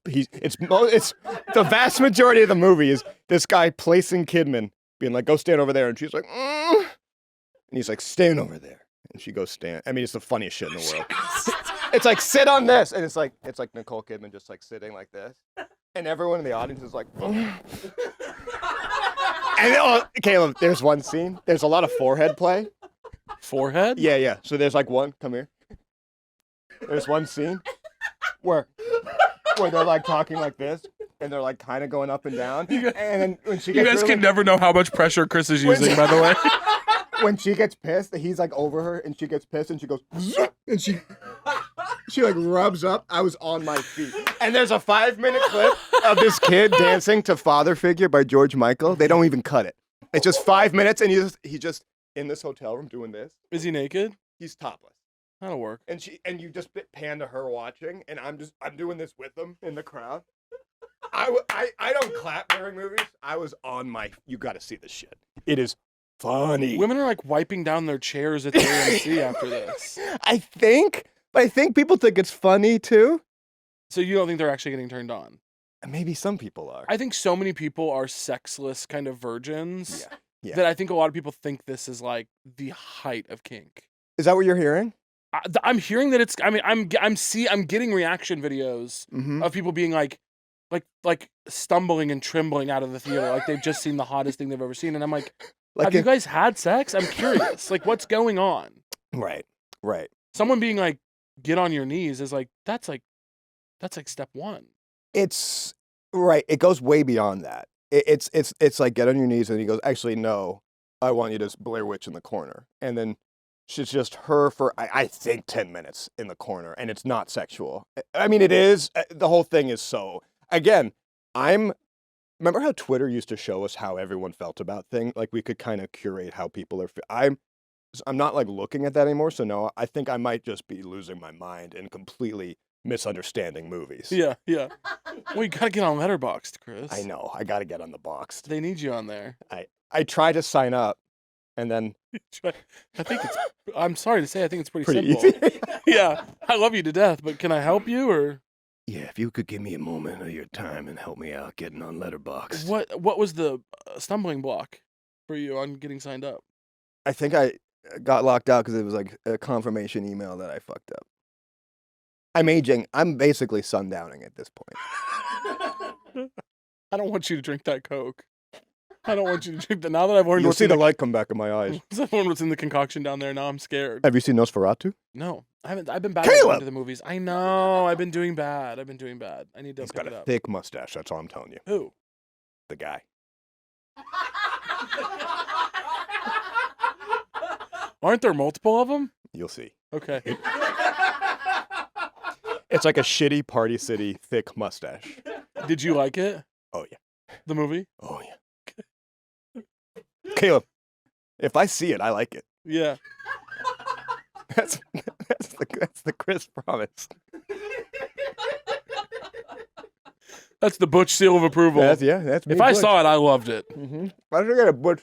the vast majority of the movie is this guy placing Kidman, being like, "Go stand over there," and she's like, and he's like, "Stand over there," and she goes, "Stand." I mean, it's the funniest shit in the world. It's like, "Sit on this," and it's like Nicole Kidman just like sitting like this, and everyone in the audience is like, And Caleb, there's one scene. There's a lot of forehead play. Forehead? Yeah. So there's like one. Come here. There's one scene where they're like talking like this, and they're like kind of going up and down. And then when she gets, you guys can never know how much pressure Chris is using, by the way. When she gets pissed, he's like over her, and she gets pissed, and she goes, and she like rubs up. I was on my feet. And there's a 5-minute clip of this kid dancing to Father Figure by George Michael. They don't even cut it. It's just 5 minutes, and he's just in this hotel room doing this. Is he naked? He's topless. That'll work. And you just pan to her watching, and I'm doing this with them in the crowd. I don't clap during movies. I was on my. You got to see this shit. It is funny. Women are like wiping down their chairs at the AMC after this. I think people think it's funny too. So you don't think they're actually getting turned on? Maybe some people are. I think so many people are sexless kind of virgins Yeah. that I think a lot of people think this is like the height of kink. Is that what you're hearing? I'm hearing that it's. I mean, I'm getting reaction videos Mm-hmm. of people being like stumbling and trembling out of the theater, like they've just seen the hottest thing they've ever seen, and I'm like have you guys had sex? I'm curious. Like, what's going on? Right. Someone being like, get on your knees is like that's like step one. It's right. It goes way beyond that. It's like get on your knees, and he goes, actually, no, I want you to Blair Witch in the corner, and then she's just her for I think 10 minutes in the corner, and it's not sexual. I mean, it is. The whole thing is so. Again, remember how Twitter used to show us how everyone felt about things? Like we could kind of curate how people are. I'm not like looking at that anymore. So no, I think I might just be losing my mind and completely misunderstanding movies. Yeah. Well, you gotta get on Letterboxd, Chris. I know. I got to get on the box. They need you on there. I tried to sign up, and then I think it's. I'm sorry to say, I think it's pretty pretty simple. easy. Yeah, I love you to death, but can I help you or? Yeah, if you could give me a moment of your time and help me out getting on Letterboxd. What was the stumbling block for you on getting signed up? I think I got locked out because it was like a confirmation email that I fucked up. I'm aging. I'm basically sundowning at this point. I don't want you to drink that Coke. I don't want you to drink that. Now that I've learned You'll what's see in the light come back in my eyes. I've learned what's in the concoction down there. Now I'm scared. Have you seen Nosferatu? No, I haven't. I've been bad Caleb! at going to the movies. I know. I've been doing bad. I need to He's pick got it a up. thick mustache. That's all I'm telling you. Who? The guy. Aren't there multiple of them? You'll see. Okay. It's like a shitty Party City thick mustache. Did you like it? Oh yeah. The movie? Oh yeah. Caleb, if I see it, I like it. Yeah. That's the Chris promise. That's the Butch seal of approval. That's me. If I saw it, I loved it. Mm-hmm. Why don't I get a Butch?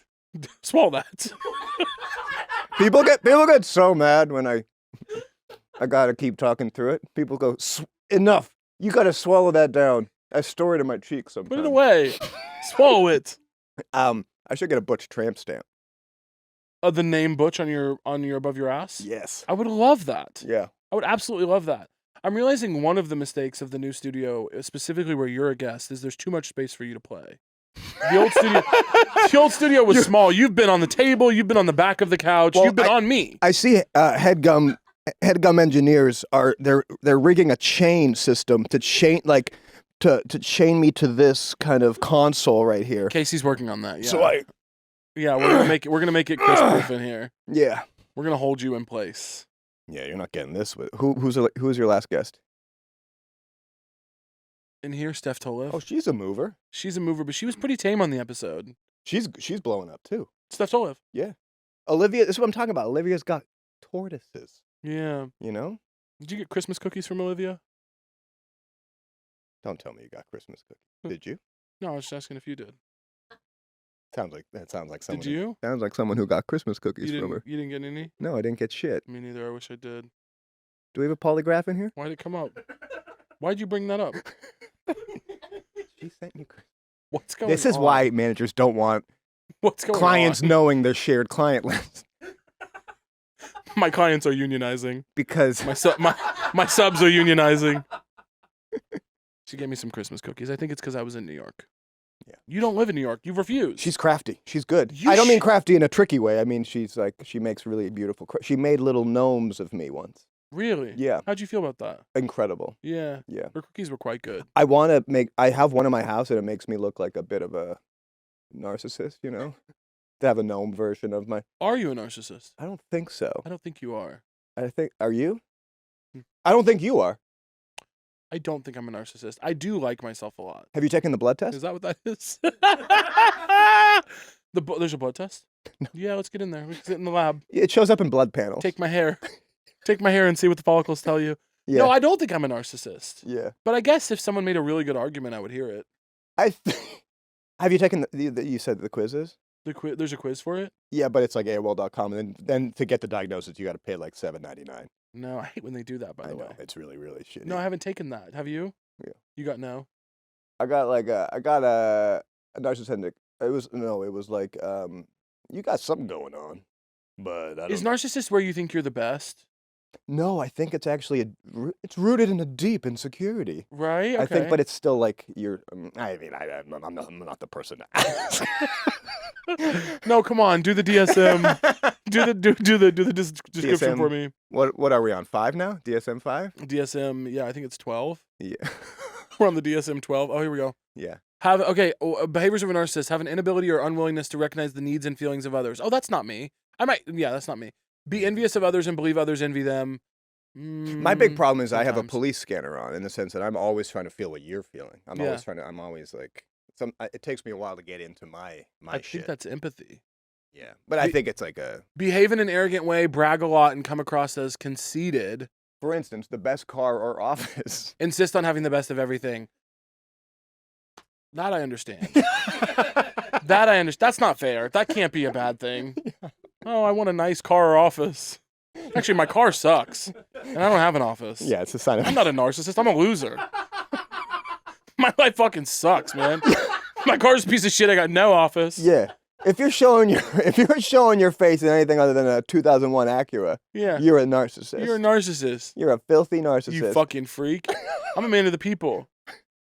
Swallow that. People get so mad when I gotta keep talking through it. People go, enough. You gotta swallow that down. I store it in my cheek sometimes. Put it away. Swallow it. I should get a Butch tramp stamp. The name Butch on your above your ass? Yes. I would love that. Yeah. I would absolutely love that. I'm realizing one of the mistakes of the new studio, specifically where you're a guest, is there's too much space for you to play. The old studio was small. You've been on the table. You've been on the back of the couch. Well, you've been on me. I see Headgum engineers they're rigging a chain system to chain to chain me to this kind of console right here. Casey's working on that. Yeah. So we're gonna make it Chris proof in here. Yeah. We're gonna hold you in place. Yeah, you're not getting this with who's your last guest? In here, Steph Tolev. Oh, she's a mover. She's a mover, but she was pretty tame on the episode. She's blowing up too. Steph Tolev. Yeah. Olivia, this is what I'm talking about. Olivia's got tortoises. Yeah. You know? Did you get Christmas cookies from Olivia? Don't tell me you got Christmas cookies. Did you? No, I was just asking if you did. Sounds like someone. Did you? Sounds like someone who got Christmas cookies from her. You didn't get any? No, I didn't get shit. Me neither. I wish I did. Do we have a polygraph in here? Why'd it come up? Why'd you bring that up? She sent you. What's going on? This is why managers don't want What's going clients on? knowing their shared client list. My clients are unionizing. Because my subs are unionizing. She gave me some Christmas cookies. I think it's because I was in New York. Yeah. You don't live in New York. You've refused. she's crafty. She's good. I don't mean crafty in a tricky way. I mean she makes really beautiful. She made little gnomes of me once. Really? Yeah. How'd you feel about that? Incredible. Yeah. Yeah. Her cookies were quite good. I have one in my house and it makes me look like a bit of a narcissist, you know? To have a gnome version of my. Are you a narcissist? I don't think so. I don't think you are. Are you? Hmm. I don't think you are. I don't think I'm a narcissist. I do like myself a lot. Have you taken the blood test? Is that what that is? There's a blood test? Yeah, let's get in there. We can sit in the lab. It shows up in blood panels. Take my hair. Take my hair and see what the follicles tell you. Yeah. No, I don't think I'm a narcissist. Yeah. But I guess if someone made a really good argument, I would hear it. Have you taken you said the quizzes? There's a quiz for it? Yeah, but it's like AOL.com, and then to get the diagnosis, you got to pay like $7.99. No, I hate when they do that, by the way. I know, it's really, really shitty. No, I haven't taken that. Have you? Yeah. You got no? I got a narcissistic. It was like you got something going on, but I don't. Is narcissist where you think you're the best? No, I think it's actually it's rooted in a deep insecurity. Right. Okay. I think, but it's still like you're. I mean, I'm not the person to ask. No, come on, do the DSM. do the description DSM, for me. What are we on? 5 now? DSM 5? DSM, yeah, I think it's 12. Yeah. We're on the DSM 12. Oh, here we go. Yeah. Behaviors of a narcissist have an inability or unwillingness to recognize the needs and feelings of others. Oh, that's not me. That's not me. Be envious of others and believe others envy them. My big problem is I have a sometimes. police scanner on, in the sense that I'm always trying to feel what you're feeling. I'm Yeah. always like, it takes me a while to get into my I shit. think that's empathy. Yeah. But I think it's like Behave in an arrogant way, brag a lot, and come across as conceited. for instance, the best car or office. Insist on having the best of everything. That I understand. That I understand. That's not fair. That can't be a bad thing. Oh, I want a nice car or office. Actually, my car sucks, and I don't have an office. Yeah, it's a sign of. I'm not a narcissist. I'm a loser. My life fucking sucks, man. My car's a piece of shit. I got no office. Yeah. If you're showing your face in anything other than a 2001 Acura, Yeah. you're a narcissist. You're a narcissist. You're a filthy narcissist. You fucking freak. I'm a man of the people.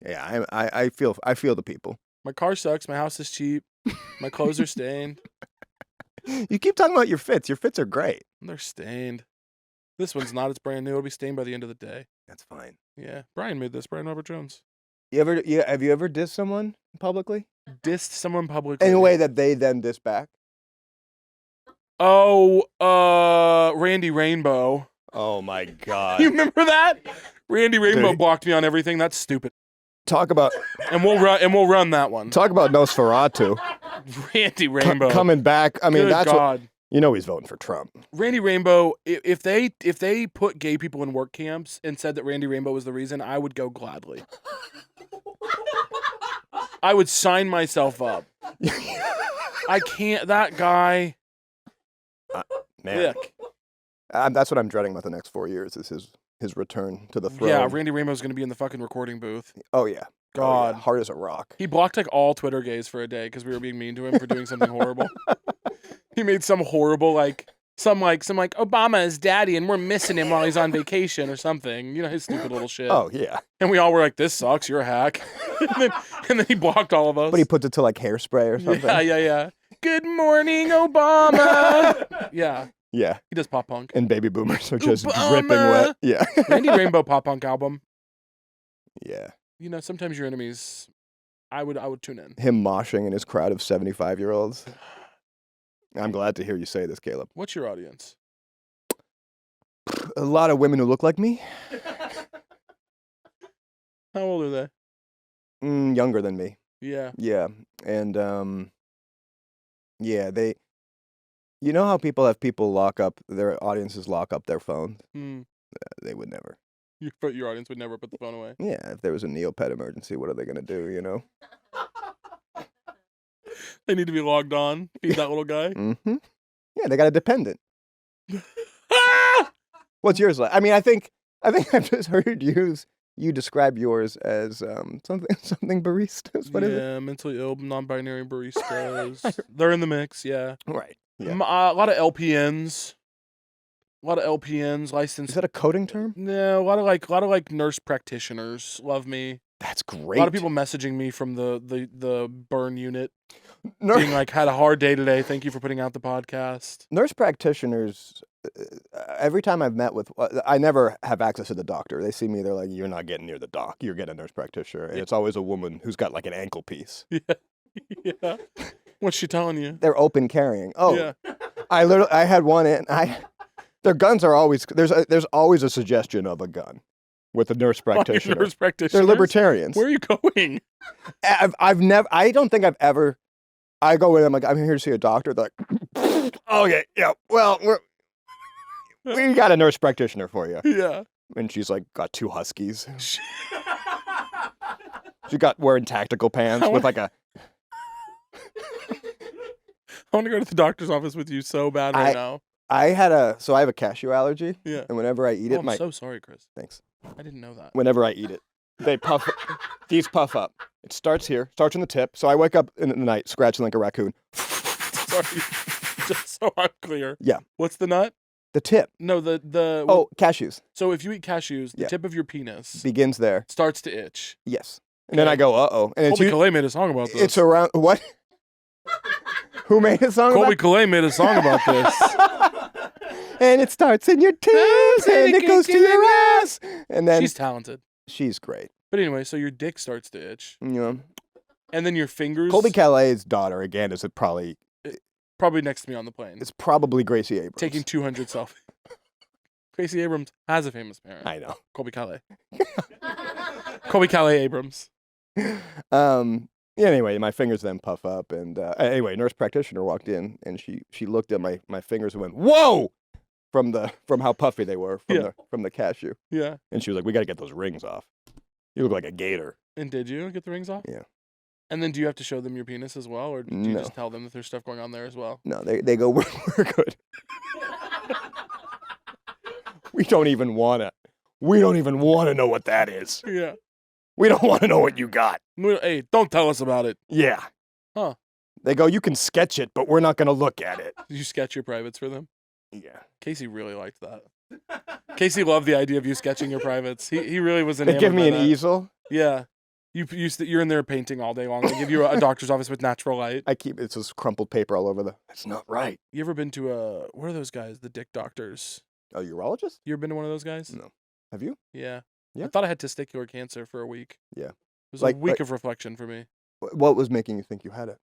Yeah, I feel the people. My car sucks. My house is cheap. My clothes are stained. You keep talking about your fits. Your fits are great. They're stained. This one's not. It's brand new. It'll be stained by the end of the day. That's fine. Yeah. Brian made this. Brian Robert Jones. Have you ever dissed someone publicly? Dissed someone publicly. In a way that they then diss back? Oh, Randy Rainbow. Oh my God. You remember that? Randy Rainbow Dude. blocked me on everything. That's stupid. Talk about And we'll run that one. Nosferatu. Randy Rainbow. Coming back. I mean, Good that's God. what he's voting for Trump. Randy Rainbow, if they put gay people in work camps and said that Randy Rainbow was the reason, I would go gladly. I would sign myself up. I can't. That guy. Man. Ick. That's what I'm dreading about the next 4 years is his return to the throne. Yeah, Randy Rainbow's going to be in the fucking recording booth. Oh, yeah. God. Oh, yeah. Hard as a rock. He blocked like all Twitter gays for a day because we were being mean to him for doing something horrible. He made some horrible some Obama is daddy and we're missing him while he's on vacation or something. You know, his stupid little shit. Oh, yeah. And we all were like, this sucks, you're a hack. and then he blocked all of us. But he puts it to like hairspray or something. Yeah. Good morning, Obama. Yeah. Yeah. He does pop punk. And baby boomers are just Obama. dripping wet. Yeah. Randy Rainbow pop punk album. Yeah. You know, sometimes your enemies, I would tune in. Him moshing in his crowd of 75-year-olds. I'm glad to hear you say this, Caleb. What's your audience? A lot of women who look like me. How old are they? Younger than me. Yeah. Yeah. And, yeah, they... You know how their audiences lock up their phones? They would never. Your audience would never put the phone away. Yeah, if there was a Neopet emergency, what are they going to do, you know? They need to be logged on. Feed that little guy. Mm-hmm. Yeah, they got a dependent. Ah! What's yours like? I mean, I think I've just heard you describe yours as something baristas. What is it? Yeah, mentally ill, non-binary baristas. They're in the mix, yeah. Right. Yeah. A lot of LPNs. Licensed. Is that a coding term? No, a lot of nurse practitioners love me. That's great. A lot of people messaging me from the burn unit, being like, had a hard day today. Thank you for putting out the podcast. Nurse practitioners, every time I've met with, I never have access to the doctor. They see me, they're like, you're not getting near the doc. You're getting a nurse practitioner. And it's always a woman who's got like an ankle piece. Yeah. What's she telling you? They're open carrying. Oh, Yeah. I had one their guns are always, there's always a suggestion of a gun with a nurse Fucking practitioner. nurse They're practitioners? libertarians. Where are you going? I've never. I don't think I've ever. I go in. I'm like, I'm here to see a doctor. They're like, okay, yeah. Well, we got a nurse practitioner for you. Yeah. And she's like, got 2 huskies. She got wearing tactical pants with like a. I want to go to the doctor's office with you so bad right now. I have a cashew allergy. Yeah. And whenever I eat it, I'm so sorry, Chris. Thanks. I didn't know that. Whenever I eat it, they puff. These puff up. It starts on the tip. So I wake up in the night scratching like a raccoon. Sorry. Just so I'm clear. Yeah. What's the nut? The tip. No, the Cashews. So if you eat cashews, the Yeah. tip of your penis Begins there. starts to itch. Yes. And then I go, uh-oh. And Colby Calais made a song about this. It's around, what? Who made a song Colby about Calais made a song about this. And it starts in your tits, and it goes to your ass. And then She's talented. she's great. But anyway, so your dick starts to itch. You know, And then your fingers. Colby Calais' daughter, again, is probably next to me on the plane. it's probably Gracie Abrams. Taking 200 selfies. Gracie Abrams has a famous parent. I know. Colby Calais. Colby Calais Abrams. Anyway, my fingers then puff up, and anyway, nurse practitioner walked in, and she looked at my fingers and went, "Whoa!" from how puffy they were from the cashew. Yeah. And she was like, "We got to get those rings off. You look like a gator." And did you get the rings off? Yeah. And then do you have to show them your penis as well, or do you No. just tell them that there's stuff going on there as well? No, they go, "We're good." We don't even want to know what that is. Yeah. We don't want to know what you got. Hey, don't tell us about it. Yeah. Huh. They go, "You can sketch it, but we're not going to look at it." Did you sketch your privates for them? Yeah. Casey really liked that. Casey loved the idea of you sketching your privates. He really was They enamored give me by an that. easel. Yeah. You're in there painting all day long. They give you a doctor's office with natural light. It's just crumpled paper all over It's not right. You ever been to what are those guys? The dick doctors. A urologist? You ever been to one of those guys? No. Have you? Yeah. Yeah. I thought I had testicular cancer for a week. Yeah. It was Like- a week like- of reflection for me. What was making you think you had it?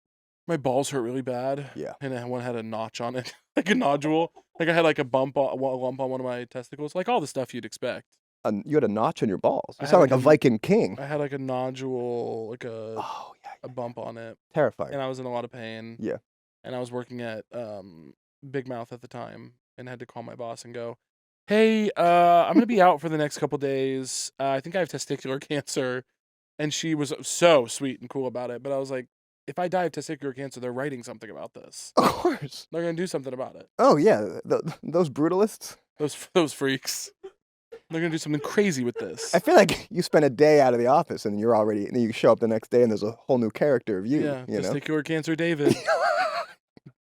My balls hurt really bad. Yeah. And one had a notch on it, like a nodule. Like I had like a lump on one of my testicles, like all the stuff you'd expect. You had a notch on your balls. I You had sound like like a a- Viking king. I had like a nodule, like Oh, yeah. a bump on it, Terrifying. and I was in a lot of pain. Yeah. And I was working at Big Mouth at the time, and had to call my boss and go, "Hey, I'm gonna be out for the next couple days. I think I have testicular cancer." And she was so sweet and cool about it. But I was like, if I die of testicular cancer, they're writing something about this. Of course. They're gonna do something about it. Oh, yeah. Those brutalists. Those freaks. They're gonna do something crazy with this. I feel like you spend a day out of the office and and then you show up the next day and there's a whole new character of you. Yeah, You know? testicular cancer, David.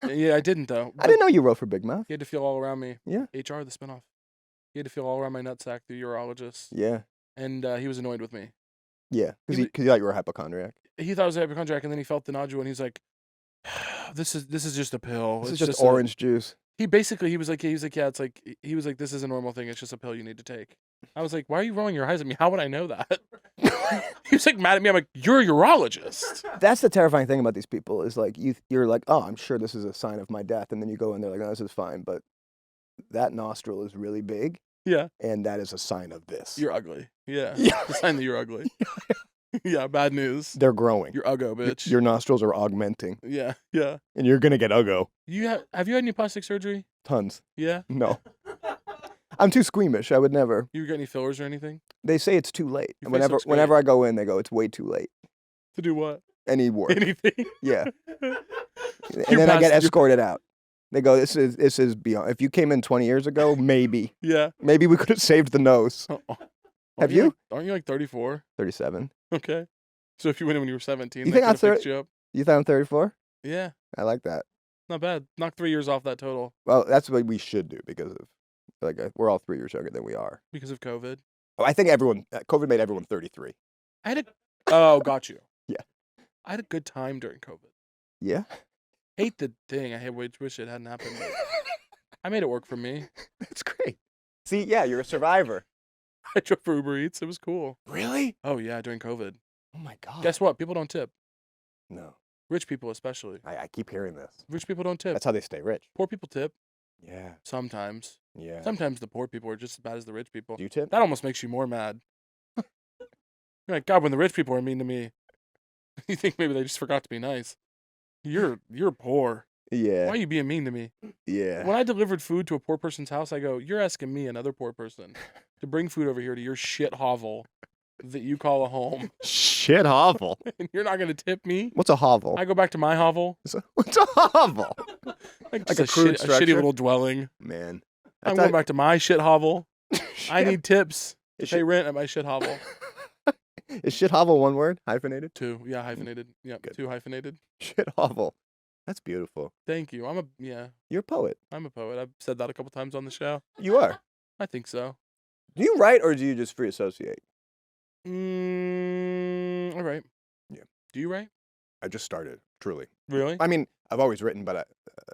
Yeah, I didn't though. I didn't know you wrote for Big Mouth. He had to feel all around me. Yeah. HR, the spinoff. He had to feel all around my nutsack, the urologist, Yeah. and he was annoyed with me. Yeah. Because He you thought you were a hypochondriac. He thought I was a hypochondriac, and then he felt the nodule, and he's like, "This is just a pill. This It's is just a-" orange juice. He was like, yeah, it's like he was like, this is a normal thing. It's just a pill you need to take. I was like, why are you rolling your eyes at me? How would I know that? He was like mad at me. I'm like, you're a urologist. That's the terrifying thing about these people is like you're like, "Oh, I'm sure this is a sign of my death," and then you go in there like, "No, this is fine," but that nostril is really big, Yeah, and that is a sign of this. you're ugly. Yeah, Yeah. the sign that you're ugly. Yeah, bad news. They're growing. You're uggo, Your- bitch. Your nostrils are augmenting, Yeah, yeah. and you're gonna get uggo. Have you had any plastic surgery? Tons. Yeah. No, I'm too squeamish. I would never. You got any fillers or anything? They say it's too late. Your face looks great. Whenever I go in, they go, "It's way too late." To do what? Any work. Anything? Yeah. And You're then I get past- escorted out. They go, "This is beyond. If you came in 20 years ago, maybe Yeah. we could have saved the nose." Have you? Aren't you like 34? 37. Okay. So if you went in when you were 17, You they think I'm could have fixed you up. You thought I'm 34? Yeah. I like that. Not bad. Knock 3 years off that total Well, that's what we should do because of we're all 3 years younger than we are. because of COVID. Oh, I think COVID made everyone 33. Oh, got you. Yeah. I had a good time during COVID. Yeah. Hate the thing. I wish it hadn't happened. But I made it work for me. That's great. See, yeah, you're a survivor. I drove for Uber Eats. It was cool. Really? Oh yeah, during COVID. Oh my god. Guess what? People don't tip. No. Rich people especially. I keep hearing this. Rich people don't tip. That's how they stay rich. Poor people tip Yeah. sometimes. Yeah. Sometimes the poor people are just as bad as the rich people. Do you tip? That almost makes you more mad. You're like, God, when the rich people are mean to me, you think maybe they just forgot to be nice. You're poor. Yeah. Why are you being mean to me? Yeah. When I delivered food to a poor person's house, I go, you're asking me, another poor person, to bring food over here to your shit hovel that you call a home. Shit hovel. And you're not going to tip me? What's a hovel? I go back to my hovel. What's a hovel? Like a crude a structure? shitty little dwelling. Man. I'm going back to my shit hovel. I need tips to Is pay rent at my shit hovel. Is shit hovel one word? Hyphenated? 2. Yeah, hyphenated. Yeah, Good. 2 hyphenated. Shit hovel. That's beautiful. Thank you. You're a poet. I'm a poet. I've said that a couple times on the show. You are. I think so. Do you write or do you just free associate? All right. Yeah. Do you write? I just started, truly. Really? I mean, I've always written, but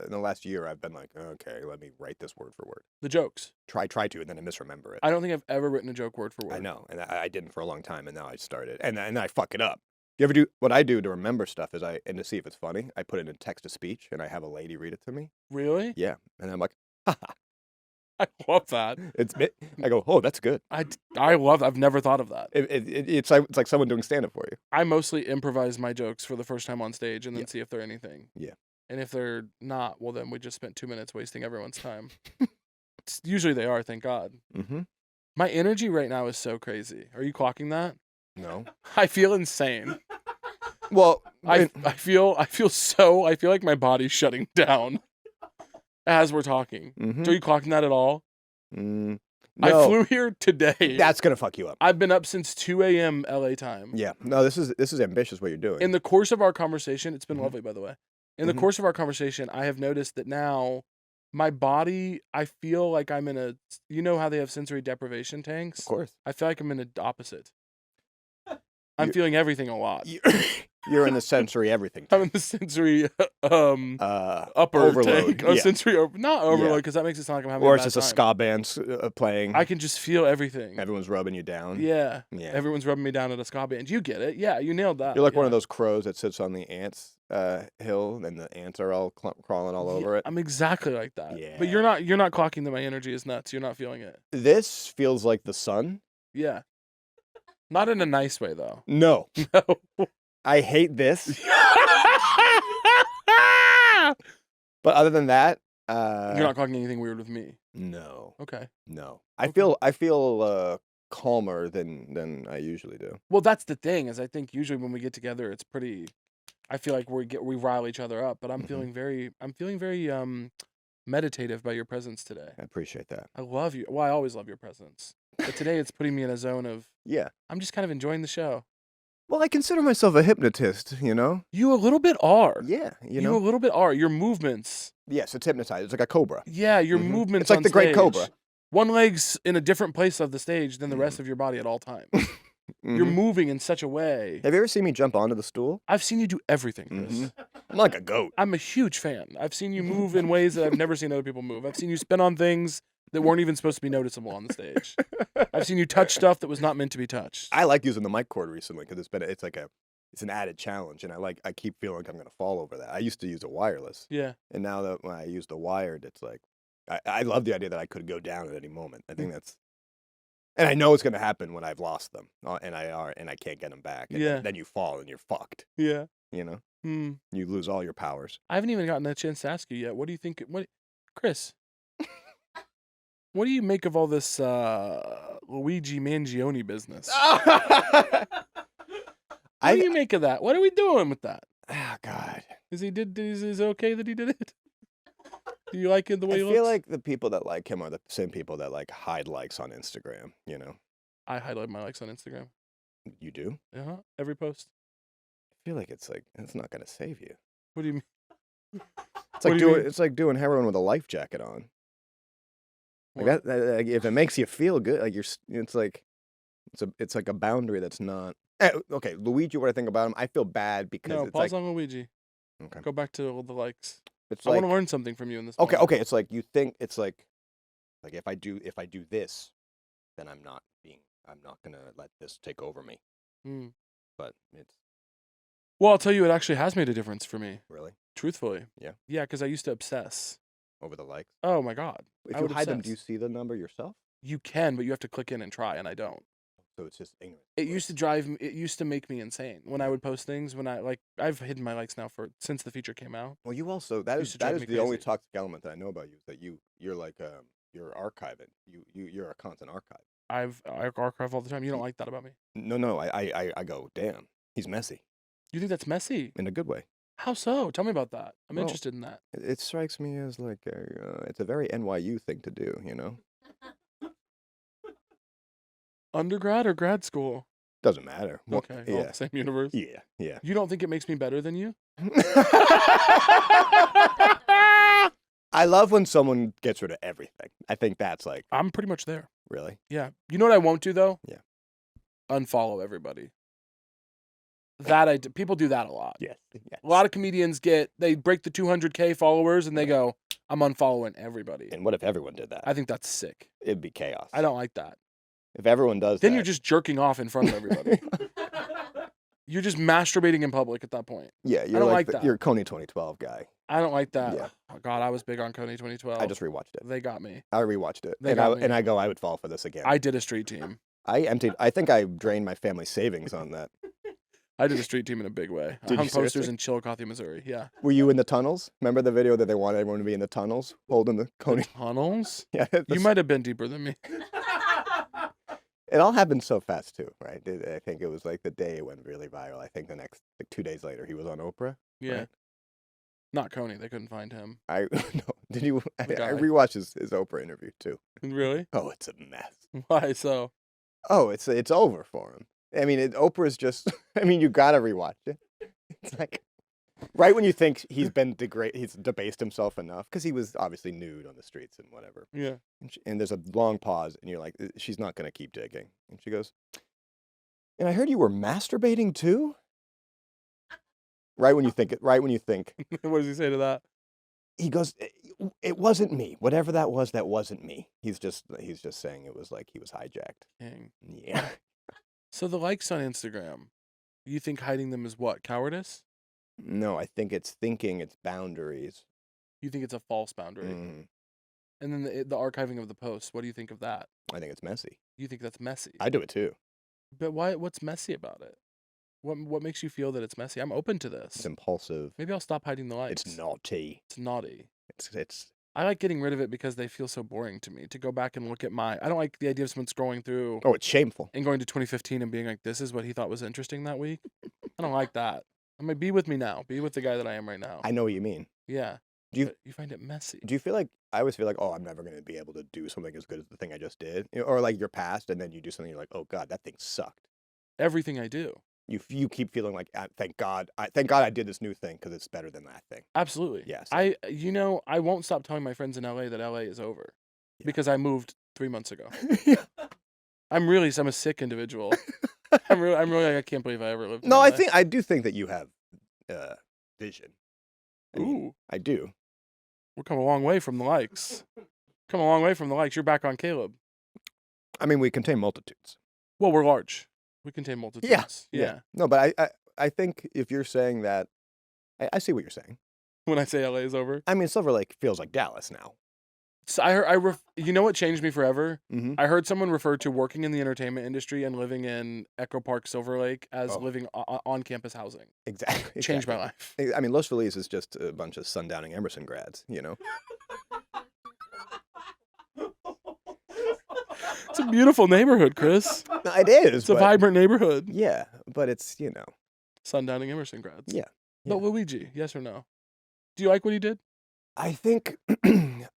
in the last year, I've been like, okay, let me write this word for word. The jokes. Try to, and then I misremember it. I don't think I've ever written a joke word for word. I know, and I didn't for a long time, and now I started, and then I fuck it up. You ever do what I do to remember stuff? Is and to see if it's funny, I put it in text to speech, and I have a lady read it to me. Really? Yeah, and I'm like, haha. I love that. I go, oh, that's good. I love that. I've never thought of that. It's like someone doing stand up for you. I mostly improvise my jokes for the first time on stage and then Yeah. see if they're anything. Yeah. And if they're not, well, then we just spent 2 minutes wasting everyone's time. Usually they are, thank God. Mm-hmm. My energy right now is so crazy. Are you clocking that? No. I feel insane. Well, I feel like my body's shutting down as we're talking. Mm-hmm. So are you clocking that at all? No. I flew here today. That's gonna fuck you up. I've been up since 2 a.m. LA time. Yeah. No, this is ambitious what you're doing. In the course of our conversation, it's been Mhm. lovely, by the way. In the Mhm. course of our conversation, I have noticed that now my body, I feel like I'm in a, you know how they have sensory deprivation tanks? Of course. I feel like I'm in the opposite. I'm You're- feeling everything a lot. You're in the sensory everything. I'm in the sensory upper overload. tank. Yeah. Sensory, not overload, because that makes it sound like I'm having Or a it's bad just a time. ska band playing. I can just feel everything. Everyone's rubbing you down. Yeah. Yeah. Everyone's rubbing me down at a ska band. You get it. Yeah, you nailed that. You're like one Yeah. of those crows that sits on the ants hill, and the ants are all crawling all over it. I'm exactly like that. But Yeah. you're not clocking that my energy is nuts. You're not feeling it. This feels like the sun. Yeah. Not in a nice way though. No, No. I hate this. But other than that, You're not clocking anything weird with me. no, Okay. no. I Okay. feel calmer than I usually do. Well, that's the thing is I think usually when we get together it's pretty I feel like we rile each other up, but I'm Mhm. feeling very meditative by your presence today. I appreciate that. I love you. Well, I always love your presence. But today it's putting me in a zone of Yeah. I'm just kind of enjoying the show. Well, I consider myself a hypnotist. You know. You a little bit are. Yeah. You You know. a little bit are. Your movements. Yes, it's hypnotized. It's like a cobra. Yeah, your Mhm. movements It's like on the Great stage. Cobra. One leg's in a different place of the stage than the rest of your body at all times. You're Mhm. moving in such a way. Have you ever seen me jump onto the stool? I've seen you do everything, Chris. Mhm. I'm like a goat. I'm a huge fan. I've seen you move in ways that I've never seen other people move. I've seen you spin on things that weren't even supposed to be noticeable on the stage. I've seen you touch stuff that was not meant to be touched. I like using the mic cord recently because it's an added challenge, and I keep feeling like I'm gonna fall over that. I used to use a wireless, Yeah. and now that when I use the wired, it's like I love the idea that I could go down at any moment. I Mm. think that's, and I know it's gonna happen when I've lost them, and I can't get them back. And Yeah. then you fall and you're fucked. Yeah. You know, Hmm. you lose all your powers. I haven't even gotten a chance to ask you yet. What do you think? Chris? What do you make of all this Luigi Mangione business? What do you make of that? What are we doing with that? Oh God. Is it okay that he did it? Do you like it the way I he looks? feel like the people that like him are the same people that like hide likes on Instagram. You know, I highlight my likes on Instagram. you do. Every post. I feel like it's not gonna save you. What do you mean? It's What like do you mean? it's like doing heroin with a life jacket on. Like What? like, if it makes you feel good, like it's like a boundary that's not. Okay, Luigi. What I think about him, I feel bad because No, it's pause like on Luigi. okay, Go back to all the likes. it's I like want to learn something from you in this. okay, moment. okay. It's like you think it's like if I do this, then I'm not gonna let this take over me. Mm. But it's Well, I'll tell you, it actually has made a difference for me. really Truthfully. Yeah. Yeah, because I used to obsess. over the likes. Oh my God. If I you would hide them, do you obsess. see the number yourself? You can, but you have to click in and try, and I don't. So it's just ignorant. It used to drive me. It used to make me insane when I would post things. When I've hidden my likes now since the feature came out. Well, you also that Used is to drive that is me the only crazy. toxic element that I know about you is that you're like you're archiving. You're a constant archive. I archive all the time. You don't like that about me. No, I go, damn, he's messy You think that's messy? in a good way. How so? Tell me about that. I'm Well, interested in that. It strikes me as like it's a very NYU thing to do, you know. Undergrad or grad school? Doesn't matter. Well, Okay, all yeah, the same universe. yeah. You don't think it makes me better than you? I love when someone gets rid of everything. I think that's like I'm pretty much there. really. Yeah. You know what I won't do though? Yeah. Unfollow everybody. That people do that a lot. Yes. A lot of comedians they break the 200K followers and they go, I'm unfollowing everybody. And what if everyone did that? I think that's sick. It'd be chaos. I don't like that. If everyone does Then that, you're just jerking off in front of everybody. You're just masturbating in public at that point. yeah, you're don't like like that. you're Coney 2012 guy. I don't like that. Yeah. Oh, God, I was big on Coney 2012. I just rewatched it. They got me. I rewatched it, They and got me. I go, I would fall for this again. I did a street team. I think I drained my family savings on that. I did a street team in a big way. Did I you hung posters seriously? in Chillicothe, Missouri. Yeah. Were you in the tunnels? Remember the video that they wanted everyone to be in the tunnels holding the Coney? Tunnels? Yeah, You might have been deeper than me. It all happened so fast too, right? I think it was like the day it went really viral. I think the next 2 days later he was on Oprah. Yeah. Right? Not Coney. They couldn't find him. No, did you? I The guy. rewatched his Oprah interview too. Really? Oh, it's a mess. Why so? Oh, it's over for him. I mean, Oprah's just. I mean, you gotta rewatch it. It's like right when you think he's debased himself enough because he was obviously nude on the streets and whatever. Yeah. And there's a long pause, and you're like, she's not gonna keep digging, and she goes, and I heard you were masturbating too. Right when you think it. Right when you think. What does he say to that? He goes, it wasn't me. Whatever that wasn't me. He's just saying it was like he was hijacked. Dang. Yeah. So the likes on Instagram, you think hiding them is what? Cowardice? No, I think it's thinking it's boundaries. You think it's a false boundary? Mhm. And then the archiving of the posts, what do you think of that? I think it's messy. You think that's messy? I do it too. But why? What's messy about it? What makes you feel that it's messy? I'm open to this. It's impulsive. Maybe I'll stop hiding the likes. It's naughty. It's naughty. It's. I like getting rid of it because they feel so boring to me. To go back and look at I don't like the idea of someone scrolling through Oh, it's shameful. and going to 2015 and being like, this is what he thought was interesting that week. I don't like that. I'm like, be with me now. Be with the guy that I am right now. I know what you mean. Yeah. Do But you find it messy. you feel like I always feel like, oh, I'm never going to be able to do something as good as the thing I just did, or like your past, and then you do something, you're like, oh God, that thing sucked. Everything I do. You keep feeling like, thank God I did this new thing because it's better than that thing. Absolutely. Yes. I won't stop telling my friends in LA that LA is over Yeah. because I moved 3 months ago. Yeah. I'm a sick individual. I'm really like, I can't believe I ever lived in No, LA. I do think that you have vision. I mean, Ooh, I do. we've come a long way from the likes. Come a long way from the likes. You're back on Caleb. I mean, we contain multitudes. Well, we're large. We contain multitudes. Yeah. No, but I think if you're saying that, I see what you're saying. When I say LA is over. I mean, Silver Lake feels like Dallas now. So you know what changed me forever? Mm-hmm. I heard someone refer to working in the entertainment industry and living in Echo Park, Silver Lake as Oh. living on campus housing. Exactly. Changed my life. I mean, Los Feliz is just a bunch of sundowning Emerson grads, you know? It's a beautiful neighborhood, Chris. No, it is. It's a but- vibrant neighborhood. Yeah, but it's, Sundowning Emerson grads. Yeah. But Luigi, yes or no? Do you like what he did? I think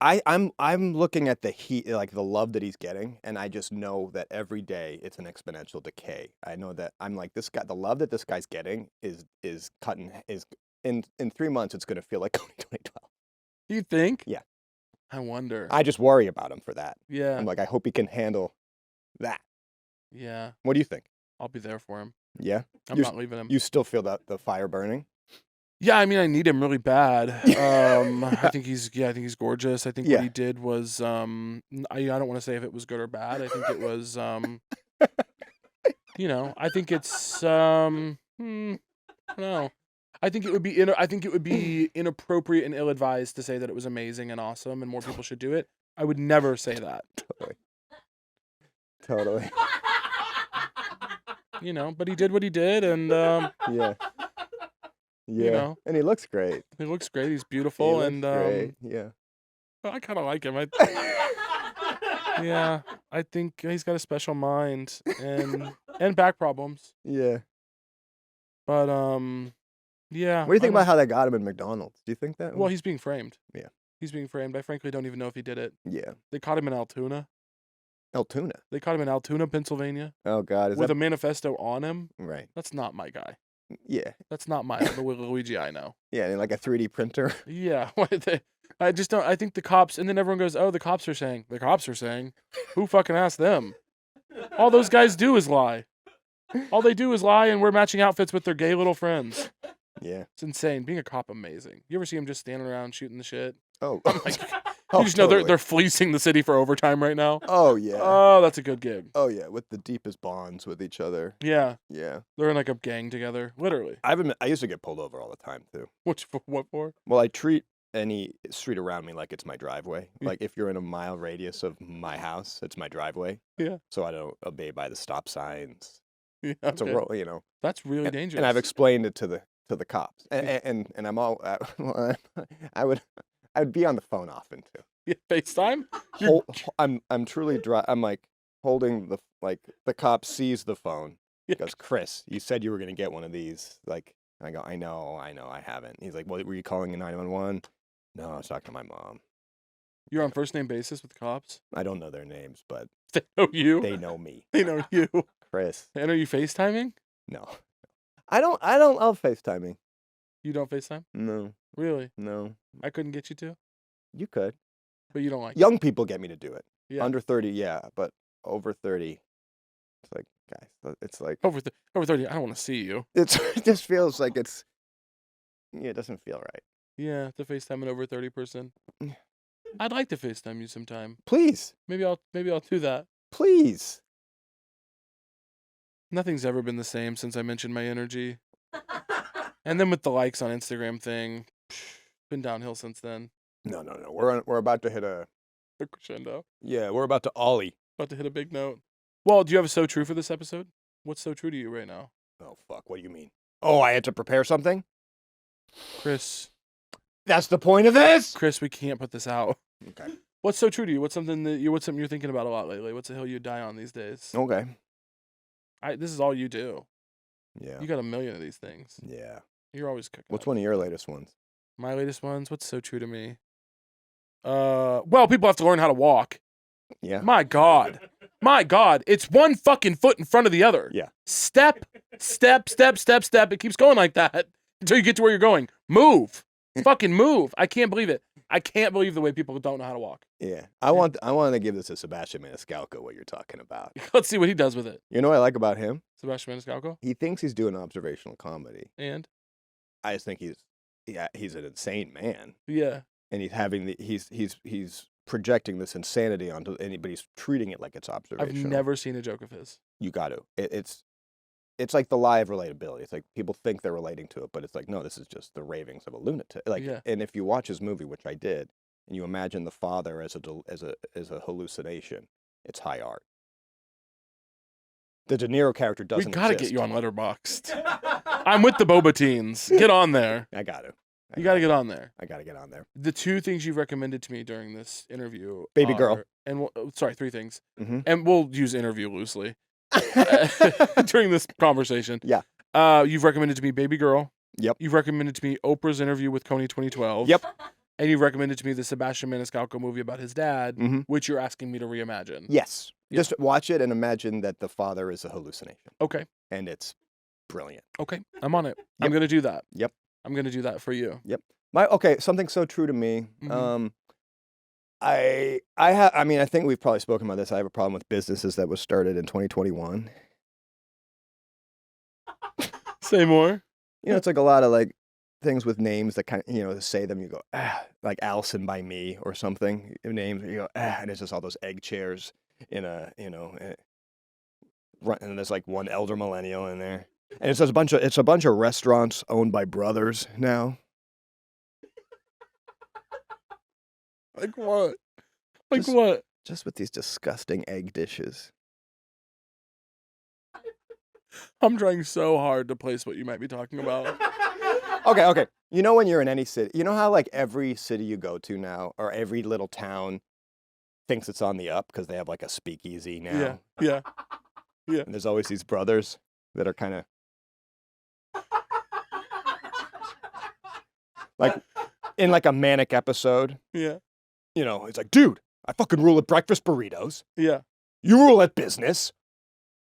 I'm looking at the heat, like the love that he's getting, and I just know that every day it's an exponential decay. I know that I'm like, this guy, the love that this guy's getting is in 3 months it's gonna feel like 2012. You think? Yeah. I wonder. I just worry about him for that. Yeah. I'm like, I hope he can handle that. Yeah. What do you think? I'll be there for him. Yeah, I'm You're- not leaving him. you still feel the fire burning? Yeah, I mean, I need him really bad. Yeah. I think he's gorgeous. I think Yeah. what he did was, I don't want to say if it was good or bad. I think it was, I think it's, no. I think it would be inappropriate and ill-advised to say that it was amazing and awesome and more people should do it. I would never say that. Totally. But he did what he did, and Yeah. You know. And he looks great. he looks great. He's He beautiful, looks and great. Yeah. I kind of like him. Yeah, I think he's got a special mind and back problems. Yeah. But yeah. What do you think about how they got him in McDonald's? Do you think that? Well, he's being framed. Yeah. He's being framed. I frankly don't even know if he did it. Yeah. They caught him in Altoona. Altoona. They caught him in Altoona, Pennsylvania, Oh God, with a manifesto on him. right? That's not my guy. Yeah. That's not the Luigi I know. Yeah, and like a 3D printer. Yeah. I just don't. I think the cops, and then everyone goes, "Oh, the cops are saying." The cops are saying. Who fucking asked them? All those guys do is lie. All they do is lie and wear matching outfits with their gay little friends. Yeah. It's insane. Being a cop, amazing. You ever see them just standing around shooting the shit? Oh. Like, Oh, you just know totally. they're fleecing the city for overtime right now. Oh yeah. Oh, that's a good gig. Oh yeah, with the deepest bonds with each other. Yeah, Yeah. they're in like a gang together, literally. I used to get pulled over all the time too. What for? Well, I treat any street around me like it's my driveway. Yeah. Like if you're in a mile radius of my house, it's my driveway. Yeah. So I don't obey by the stop signs. Yeah, It's okay. a road, you know. That's really And, dangerous. and I've explained it to the cops. And I'm all I would be on the phone often too. Yeah, FaceTime. You're- I'm truly I'm like holding the cop sees the phone. He Yeah. goes, Chris, you said you were gonna get one of these. Like, and I go, I know, I haven't. He's like, well, were you calling a 911? No, I was talking to my mom. You're on first name basis with cops. I don't know their names, but They know you. they know me. They know you. Chris. And are you FaceTiming? No. I don't love FaceTiming. You don't FaceTime? No. Really? No. I couldn't get you to, You could. but you don't like. Young people get me to do it. Yeah. Under 30, yeah, but over 30, it's like, guys, it's like Over 30. I don't want to see you. it just feels like it doesn't feel right. Yeah, to FaceTime an over 30 person. Yeah. I'd like to FaceTime you sometime. Please. Maybe I'll do that. Please. Nothing's ever been the same since I mentioned my energy. And then with the likes on Instagram thing, been downhill since then. No. We're about to hit The crescendo. we're about to ollie. About to hit a big note. Well, do you have a So True for this episode? What's so true to you right now? Oh fuck, what do you mean? Oh, I had to prepare something? Chris, That's the point of this? we can't put this out. Okay. What's so true to you? What's something you're thinking about a lot lately? What's the hill you die on these days? Okay. This is all you do. Yeah. You got a million of these things. Yeah. You're always cooking. What's up. one of your latest ones? My latest ones? What's so true to me? Well, people have to learn how to walk. Yeah. My God. It's one fucking foot in front of the other. Yeah. Step. It keeps going like that until you get to where you're going. Move. Fucking move. I can't believe it. I can't believe the way people don't know how to walk. Yeah. I want to give this to Sebastian Maniscalco, what you're talking about. Let's see what he does with it. You know what I like about him? Sebastian Maniscalco. He thinks he's doing observational comedy. And? I just think he's an insane man. Yeah. And he's projecting this insanity onto anybody. He's treating it like it's observational. I've never seen a joke of his. You got to. It's like the lie of relatability. It's like people think they're relating to it, but it's like, no, this is just the ravings of a lunatic. Like, Yeah. And if you watch his movie, which I did, and you imagine the father as a hallucination, it's high art. The De Niro character doesn't. We gotta exist. get you on Letterboxd. I'm with the Boba Teens. Get on there. I got to. You gotta get on there. I got to get on there. The two things you've recommended to me during this interview, Baby girl. and three things, Mhm. and we'll use interview loosely during this conversation. Yeah. You've recommended to me Baby Girl. Yep. You've recommended to me Oprah's interview with Coney 2012. Yep. And you've recommended to me the Sebastian Maniscalco movie about his dad, Mhm. which you're asking me to reimagine. Yes. Yeah. Just watch it and imagine that the father is a hallucination, Okay. and it's brilliant. Okay. I'm on it. I'm Yep. gonna do that. Yep. I'm gonna do that for you. Something so true to me. Mhm. I think we've probably spoken about this. I have a problem with businesses that was started in 2021. Say more. It's like a lot of like things with names that kind of, say them, you go, like Allison by me or something. Names, you go, and it's just all those egg chairs in a, and there's like one elder millennial in there. And it's a bunch of restaurants owned by brothers now. Like what? Like Just- what? Just with these disgusting egg dishes. I'm trying so hard to place what you might be talking about. Okay. You know when you're in any city, you know how like every city you go to now, or every little town thinks it's on the up because they have like a speakeasy now. Yeah. And there's always these brothers that are kind of like in like a manic episode. Yeah. You know, it's like, dude, I fucking rule at breakfast burritos. Yeah. You rule at business.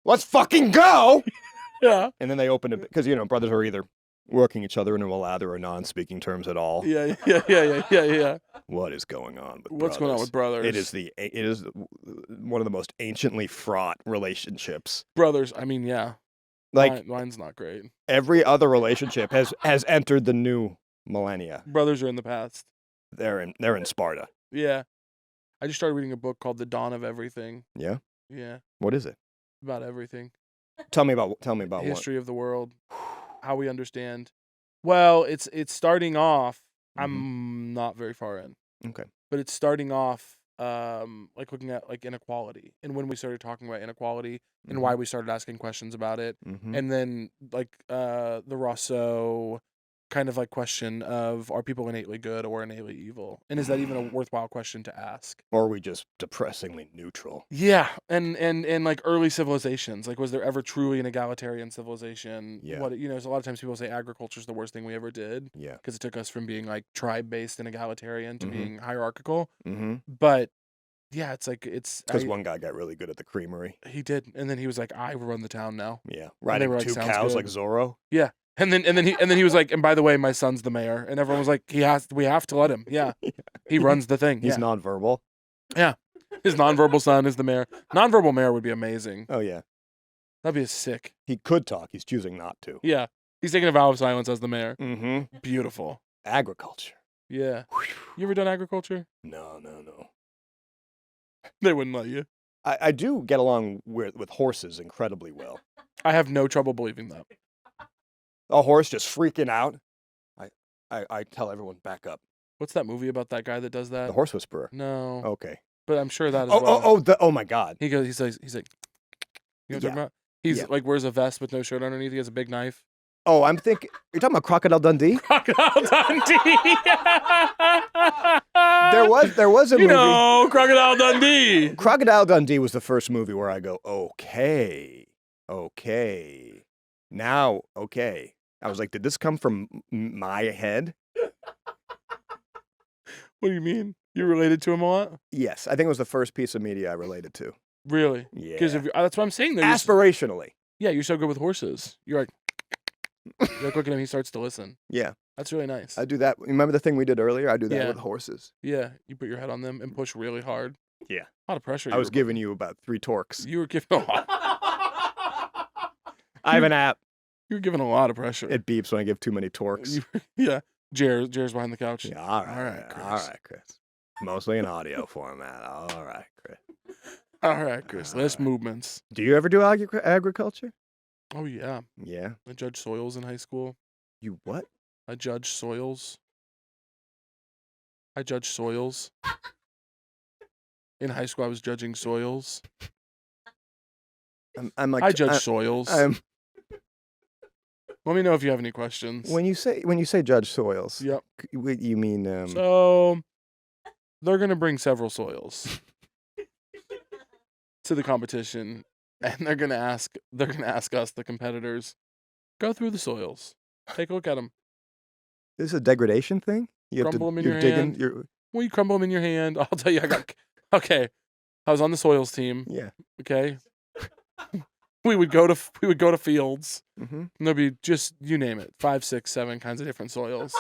Let's fucking go. Yeah. And then they open it because, you know, brothers are either working each other into a lather or non-speaking terms at all. Yeah. What is going on with What's going on with brothers? It is one of the most anciently fraught relationships. Brothers, I mean, yeah. Like mine's not great. every other relationship has entered the new millennia. Brothers are in the past. They're in Sparta. Yeah. I just started reading a book called The Dawn of Everything. Yeah? Yeah. What is it? About everything. Tell me about history of the world, how we understand. Well, it's starting off. I'm not very far in. Okay. But it's starting off like looking at like inequality, and when we started talking about inequality and why we started asking questions about it, and then like the Rousseau kind of like question of, are people innately good or innately evil, and is that even a worthwhile question to ask, or are we just depressingly neutral? Yeah. And like early civilizations, like was there ever truly an egalitarian civilization? Yeah. What, you know, so a lot of times people say agriculture is the worst thing we ever did, Yeah. because it took us from being like tribe based and egalitarian to being hierarchical. But yeah, it's like because one guy got really good at the creamery. He did, and then he was like, I run the town now. Yeah, riding were like, two "Sounds cows good." like Zorro. Yeah. And then he was like, and by the way, my son's the mayor. And everyone was like, we have to let him. Yeah. He runs the thing. He's yeah. nonverbal. Yeah. His nonverbal son is the mayor. Nonverbal mayor would be amazing. Oh yeah. That'd be sick. He could talk. He's choosing not to. Yeah. He's taking a vow of silence as the mayor. Beautiful. Agriculture. Yeah. You ever done agriculture? No. They wouldn't let you. I do get along with horses incredibly well. I have no trouble believing that. A horse just freaking out. I tell everyone, back up. What's that movie about that guy that does that? The Horse Whisperer. No. Okay. But I'm sure that as well. Oh my God. He's like, you know what I'm talking about? He's like wears a vest with no shirt underneath. He has a big knife. Oh, I'm thinking, you're talking about Crocodile Dundee? Crocodile Dundee. There was a movie. You know, Crocodile Dundee. Crocodile Dundee was the first movie where I go, okay. Now, okay. I was like, did this come from my head? What do you mean? You related to him a lot? Yes, I think it was the first piece of media I related to. Really? Yeah. Because that's what I'm saying. Aspirationally. Yeah, you're so good with horses. You're like look at him. He starts to listen. Yeah. That's really nice. I do that. Remember the thing we did earlier? I do that with horses. Yeah. You put your head on them and push really hard. Yeah. A lot of pressure. I was giving you about 3 torques. You were giving a lot. I have an app. You're giving a lot of pressure. It beeps when I give too many torques. Yeah. Jer's behind the couch. Yeah, all right, Chris. Mostly in audio format. All right, Chris. All right, Chris. Less movements. Do you ever do agriculture? Oh, yeah. Yeah. I judged soils in high school. You what? I judged soils. In high school, I was judging soils. I judge soils. Let me know if you have any questions. When you say judge soils, yep. You mean So they're gonna bring several soils to the competition, and they're gonna ask us, the competitors, go through the soils, take a look at them. This is a degradation thing. You crumble them in your hand. Well, you crumble them in your hand. I'll tell you, okay. I was on the soils team. Yeah. Okay. We would go to fields, and there'd be just, you name it, 5, 6, 7 kinds of different soils.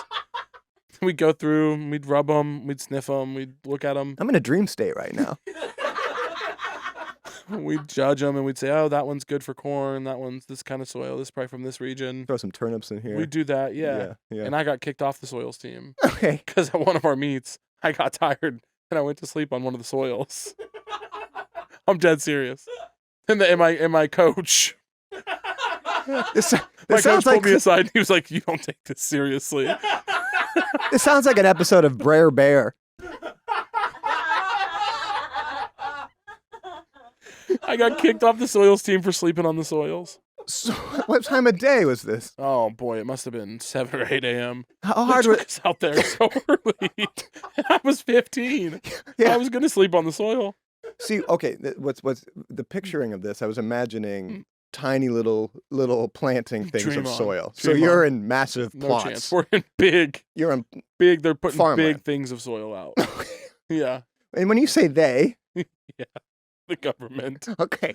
We'd go through, we'd rub them, we'd sniff them, we'd look at them. I'm in a dream state right now. We'd judge them, and we'd say, oh, that one's good for corn, that one's this kind of soil, this is probably from this region. Throw some turnips in here. We'd do that, yeah. And I got kicked off the soils team. Okay. Because at one of our meets, I got tired, and I went to sleep on one of the soils. I'm dead serious. And my coach, this my sounds coach like pulled me aside, and he was like, you don't take this seriously. This sounds like an episode of Brer Bear. I got kicked off the soils team for sleeping on the soils. So, what time of day was this? Oh boy, it must have been 7 or 8 a.m. How hard was took us out there so early? I was 15. Yeah. I was gonna sleep on the soil. See, okay, what's the picturing of this? I was imagining tiny little planting things Dream of on. soil. So Dream you're on. in massive No plots. chance. We're in big. You're in They're putting farmland. big things of soil out. Yeah. And when you say they, The government. okay.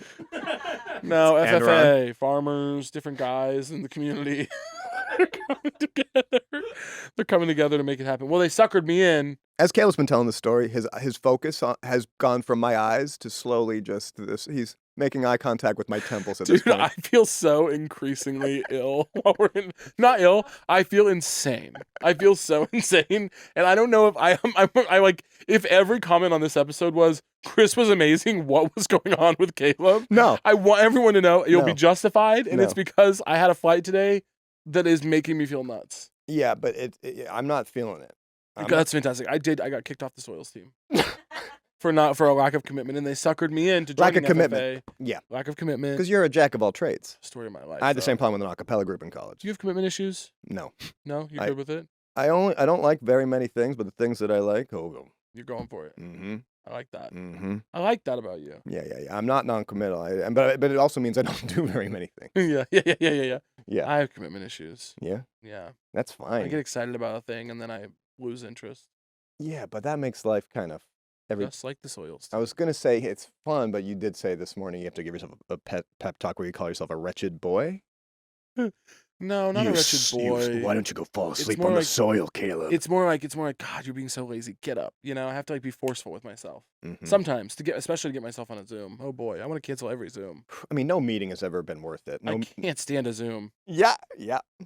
No, It's FFA, farmers, different guys in the community. They're coming together. They're coming together to make it happen. Well, they suckered me in. As Caleb's been telling the story, his focus has gone from my eyes to slowly just this. He's making eye contact with my temples at this Dude, point. I feel so increasingly ill while we're in. Not ill. I feel insane. I feel so insane, and I don't know if I like if every comment on this episode was Chris was amazing. What was going on with Caleb? No. I want everyone to know you'll No. be justified, and No. it's because I had a flight today that is making me feel nuts. Yeah, but I'm not feeling it. That's fantastic. I got kicked off the Soils team for a lack of commitment, and they suckered me in to join Lack of commitment. FFA. Yeah. Lack of commitment. Because you're a jack of all trades. Story of my life. I had the though. same problem with an a cappella group in college. Do you have commitment issues? No. No, you're I- good with it. I don't like very many things, but the things that I like, You're going for it. mm-hmm. I like that. Mm-hmm. I like that about you. Yeah. I'm not non-committal. But it also means I don't do very many things. Yeah. Yeah. I have commitment issues. Yeah. Yeah. That's I fine. get excited about a thing and then I lose interest. Yeah, but that makes life kind of Just like the Soils. I was gonna say it's fun, but you did say this morning you have to give yourself a pep talk where you call yourself a wretched boy. No, not a wretched boy. Why don't you go fall It's asleep more on the like- soil, Caleb? It's more like God, you're being so lazy. Get up. You know, I have to like be forceful with myself. Mhm. Sometimes especially to get myself on a Zoom. Oh boy, I want to cancel every Zoom. I mean, no meeting has ever been worth it. I can't stand a Zoom. Yeah.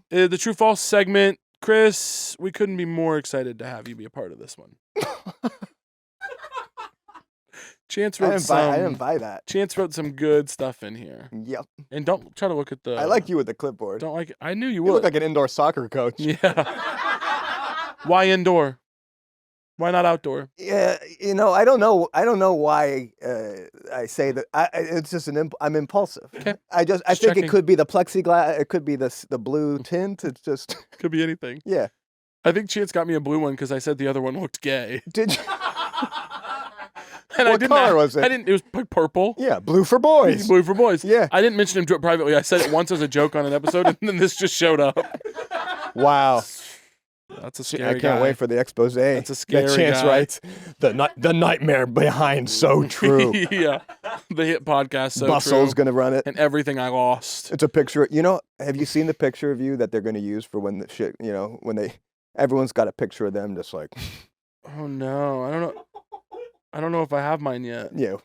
The true false segment, Chris. We couldn't be more excited to have you be a part of this one. Chance I wrote didn't buy that. Chance wrote some good stuff in here, Yep. and don't try to look at the. I like you with the clipboard. Don't like. I knew you You would. look like an indoor soccer coach. Yeah. Why indoor? Why not outdoor? Yeah, I don't know why I say that. It's just I'm impulsive. Okay. I Just think checking. it could be the plexiglass. It could be the blue tint. It's just Could be anything. yeah. I think Chance got me a blue one because I said the other one looked gay. Did you? And I What didn't. color was it? I didn't. It was purple. Yeah, blue for boys. Blue for boys. Yeah. I didn't mention him to it privately. I said it once as a joke on an episode, and then this just showed up. Wow. That's a See, scary I can't guy. wait for the expose. That's a scary that Chance guy. writes the nightmare behind so true. Yeah. The hit podcast. So Bustle's true. gonna run it. And everything I lost. It's a picture. Have you seen the picture of you that they're gonna use for when the shit? When everyone's got a picture of them, just like Oh no. I don't know if I have mine yet. yeah.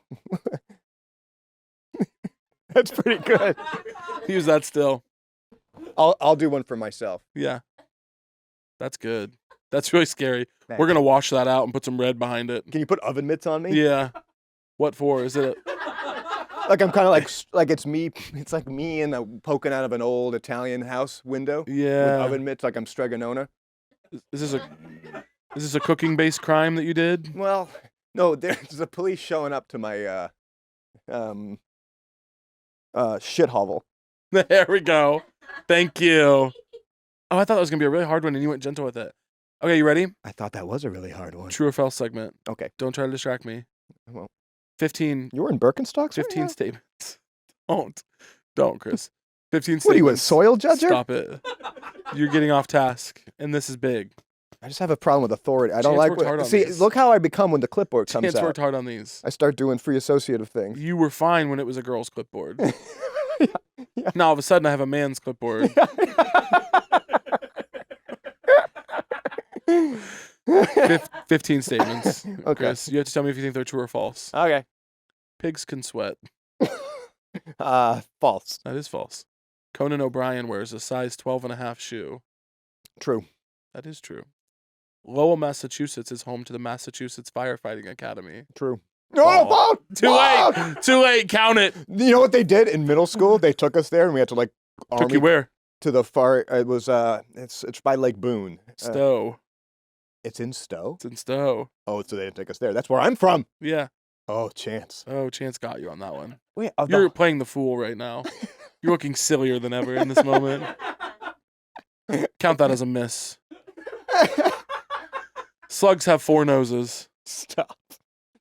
That's pretty good. Use that still. I'll do one for myself. Yeah. That's good. That's really scary. Thanks. We're gonna wash that out and put some red behind it. Can you put oven mitts on me? Yeah. What for? Is it? Like I'm kind of like it's me. It's like me poking out of an old Italian house window. Yeah. With oven mitts, like I'm Stregonona. Is this a cooking based crime that you did? Well, no. There's the police showing up to my shit hovel. There we go. Thank you. Oh, I thought that was gonna be a really hard one, and you went gentle with it. Okay, you ready? I thought that was a really hard one. True or false segment. Okay. Don't try to distract me. Well, 15 you were in Birkenstocks. 15 right now? statements. Don't, Chris. 15 statements. What are you, a soil judger? Stop it. You're getting off task, and this is big. I just have a problem with authority. I don't Chance like. worked hard on See, these. look how I become when the clipboard comes Chance out. worked hard on these. I start doing free associative things. You were fine when it was a girl's clipboard. Yeah. Now all of a sudden I have a man's clipboard. 15 statements. Okay. Chris, you have to tell me if you think they're true or false. Okay. Pigs can sweat. False. That is false. Conan O'Brien wears a size 12.5 shoe. True. That is true. Lowell, Massachusetts is home to the Massachusetts Firefighting Academy. True. Oh. No, Too late. Too late. Count it. You know what they did in middle school? They took us there, and we had to like Took army you where? to the far. It was it's by Lake Boone. Stowe. It's in Stowe. It's in Stowe. Oh, so they didn't take us there. That's where I'm from. Yeah. Oh, Chance. Oh, Chance got you on that one. Wait, You're playing the fool right now. You're looking sillier than ever in this moment. Count that as a miss. Slugs have 4 noses. Stop.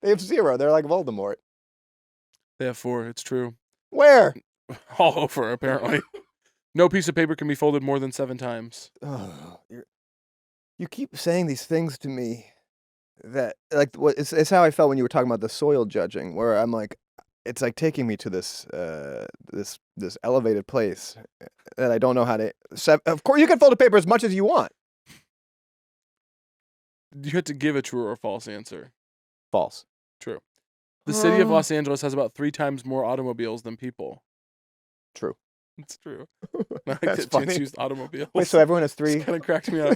They have 0. They're like Voldemort. They have 4. It's true. Where? All over, apparently. No piece of paper can be folded more than 7 times. Oh, you keep saying these things to me that, like, it's how I felt when you were talking about the soil judging, where I'm like, it's like taking me to this this elevated place that I don't know how to. Of course, you can fold the paper as much as you want. You have to give a true or false answer. False. True. The city of Los Angeles has about 3 times more automobiles than people. True. It's true. I like That's that funny. Chance used automobiles. Wait, so everyone has 3? Kind of cracked me up.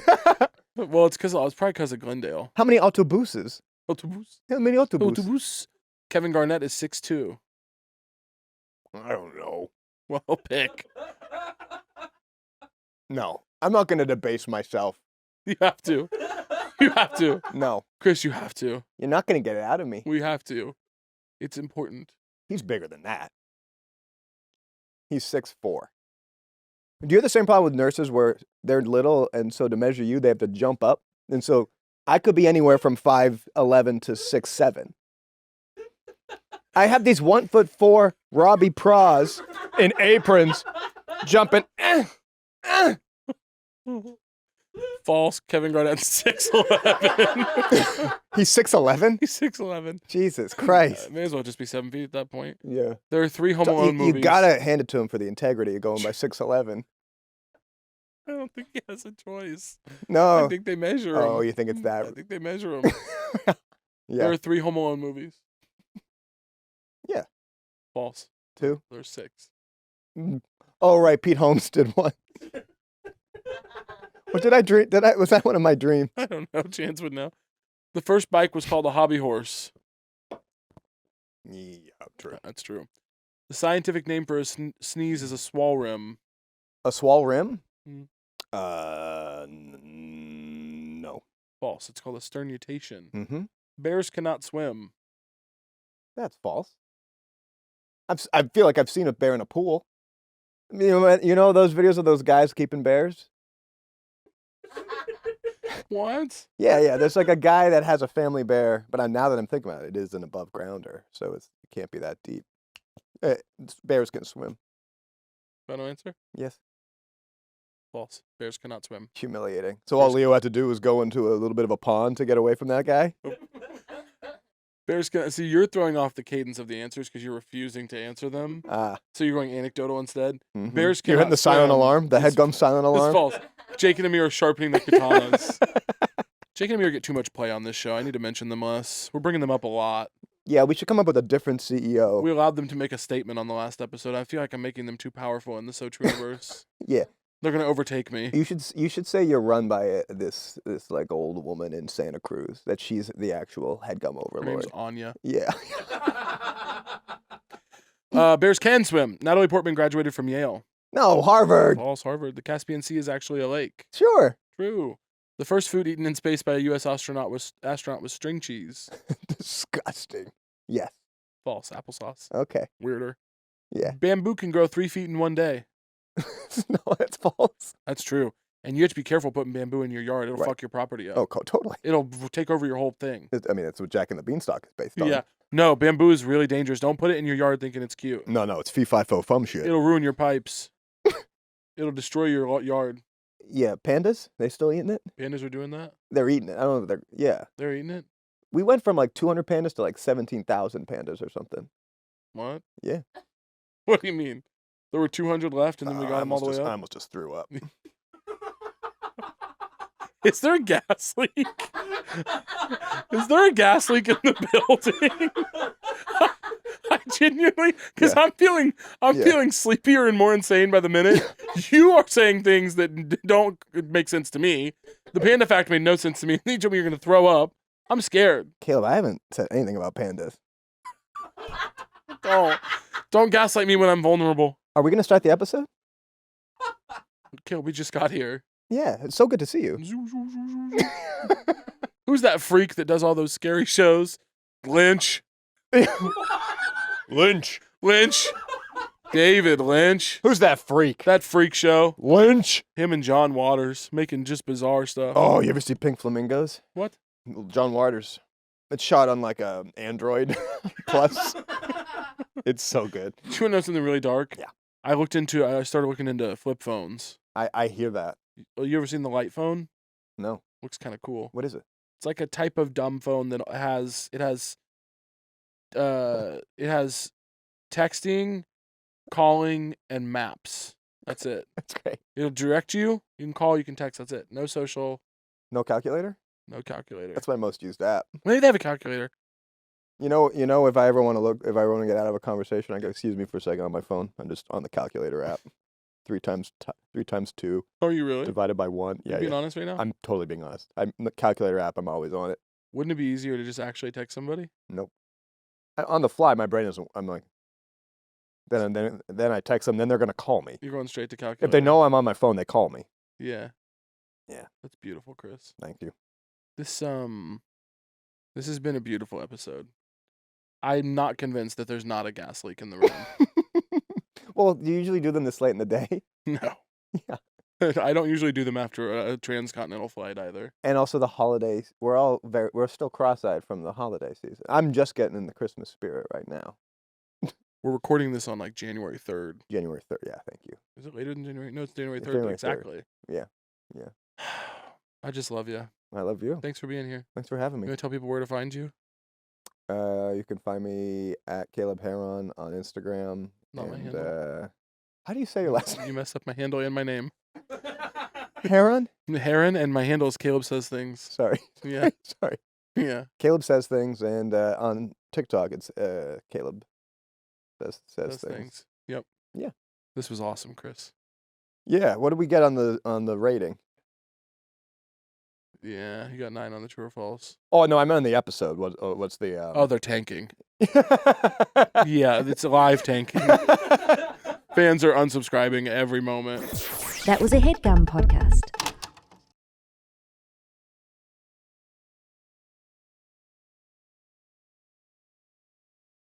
Well, it's probably because of Glendale. How many autobuses? Autobus. How many autobuses? Autobus. Kevin Garnett is 6'2". I don't know. Well, pick. No, I'm not going to debase myself. You have to. You have to. No. Chris, you have to. You're not going to get it out of me. We have to. It's important. He's bigger than that. He's 6'4". Do you have the same problem with nurses where they're little, and so to measure you, they have to jump up? And so I could be anywhere from 5'11" to 6'7". I have these 1'4" Robbie Pras in aprons jumping. False. Kevin Garnett's 6'11". He's 6'11"? He's 6'11". Jesus Christ. May as well just be 7 feet at that point. Yeah. There are 3 Home Alone movies. You gotta hand it to him for the integrity of going by 6'11". I don't think he has a choice. No. I think they measure him. Oh, you think it's that? I think they measure him. Yeah. There are 3 Home Alone movies. Yeah. False. 2? There's 6. Oh, right. Pete Holmes did one. What did I dream? Was that one of my dreams? I don't know. Chance would know. The first bike was called a hobby horse. Yeah, true. That's true. The scientific name for a sneeze is a swall rim. A swall rim? Mm. No. False. It's called a sternutation. Mm-hmm. Bears cannot swim. That's false. I feel like I've seen a bear in a pool. You know those videos of those guys keeping bears? What? Yeah. There's like a guy that has a family bear, but now that I'm thinking about it, it is an above grounder, so it can't be that deep. Bears can swim. Final answer? Yes. False. Bears cannot swim. Humiliating. So all Leo had to do was go into a little bit of a pond to get away from that guy? Bears can. See, you're throwing off the cadence of the answers because you're refusing to answer them. So you're going anecdotal instead. Mm-hmm. Bears cannot You're hitting the silent alarm? The Headgum silent alarm? It's false. Jake and Amir are sharpening their katanas. Jake and Amir get too much play on this show. I need to mention them less. We're bringing them up a lot. Yeah, we should come up with a different CEO. We allowed them to make a statement on the last episode. I feel like I'm making them too powerful in the So Trueverse. Yeah. They're going to overtake me. You should say you're run by this like old woman in Santa Cruz, that she's the actual Headgum overlord. Her name's Anya. Yeah. Bears can swim. Natalie Portman graduated from Yale. No, Harvard. False. Harvard. The Caspian Sea is actually a lake. Sure. True. The first food eaten in space by a U.S. astronaut was string cheese. Disgusting. Yes. False. Applesauce. Okay. Weirder. Yeah. Bamboo can grow 3 feet in one day. No, that's false. That's true. And you have to be careful putting bamboo in your yard. It'll Right. fuck your property up. Oh, totally. It'll take over your whole thing. I mean, that's what Jack and the Beanstalk is based on. Yeah. No, bamboo is really dangerous. Don't put it in your yard thinking it's cute. No, it's fee-fi-fo-fum shit. It'll ruin your pipes. It'll destroy your yard. Yeah, pandas? They still eating it? Pandas are doing that? They're eating it. I don't know if They're eating it? We went from like 200 pandas to like 17,000 pandas or something. What? Yeah. What do you mean? There were 200 left and then we got them all the way I up? almost just threw up. Is there a gas leak? Is there a gas leak in the building? I genuinely, because I'm feeling sleepier and more insane by the minute. You are saying things that don't make sense to me. The panda fact made no sense to me. You told me you're going to throw up. I'm scared. Caleb, I haven't said anything about pandas. Don't gaslight me when I'm vulnerable. Are we going to start the episode? Caleb, we just got here. Yeah, it's so good to see you. Who's that freak that does all those scary shows? Lynch. Lynch. David Lynch. Who's that freak? That freak show. Lynch. Him and John Waters making just bizarre stuff. Oh, you ever see Pink Flamingos? What? John Waters. It's shot on like a Android Plus. It's so good. Do you want to know something really dark? Yeah. I started looking into flip phones. I hear that. You ever seen the light phone? No. Looks kind of cool. What is it? It's like a type of dumb phone that has texting, calling, and maps. That's it. That's great. It'll direct you. You can call, you can text. That's it. No social, No calculator? no calculator. That's my most used app. Maybe they have a calculator. You know, if I ever want to get out of a conversation, I go, excuse me for a second on my phone. I'm just on the calculator app. 3 times 2 Are you really? divided by 1. You Yeah, being yeah. honest right now? I'm totally being honest. The calculator app, I'm always on it. Wouldn't it be easier to just actually text somebody? Nope. On the fly, my brain isn't. I'm like, then I text them. Then they're gonna call me. You're going straight to calculator. If they know I'm on my phone, they call me. Yeah. Yeah. That's beautiful, Chris. Thank you. This has been a beautiful episode. I'm not convinced that there's not a gas leak in the room. Well, do you usually do them this late in the day? No. Yeah. I don't usually do them after a transcontinental flight either. And also the holidays. We're still cross-eyed from the holiday season. I'm just getting in the Christmas spirit right now. We're recording this on like January 3rd. January 3rd. Yeah, thank you. Is it later than January? No, it's January 3rd. January 3rd. Exactly. Yeah. Yeah. I just love you. I love you. Thanks for being here. Thanks for having You me. want to tell people where to find you? You can find me at Caleb Heron on Instagram. Not my handle. How do you say your last name? You messed up my handle and my name. Heron? Heron, and my handle is Caleb Says Things. Sorry. Yeah. Sorry. Yeah. Caleb Says Things, and on TikTok it's Caleb says things. Yep. Yeah. This was awesome, Chris. Yeah. What did we get on the rating? Yeah, you got 9 on the true or false. Oh no, I meant on the episode. What's the? Oh, they're tanking. Yeah, it's live tanking. Fans are unsubscribing every moment. That was a Headgum podcast.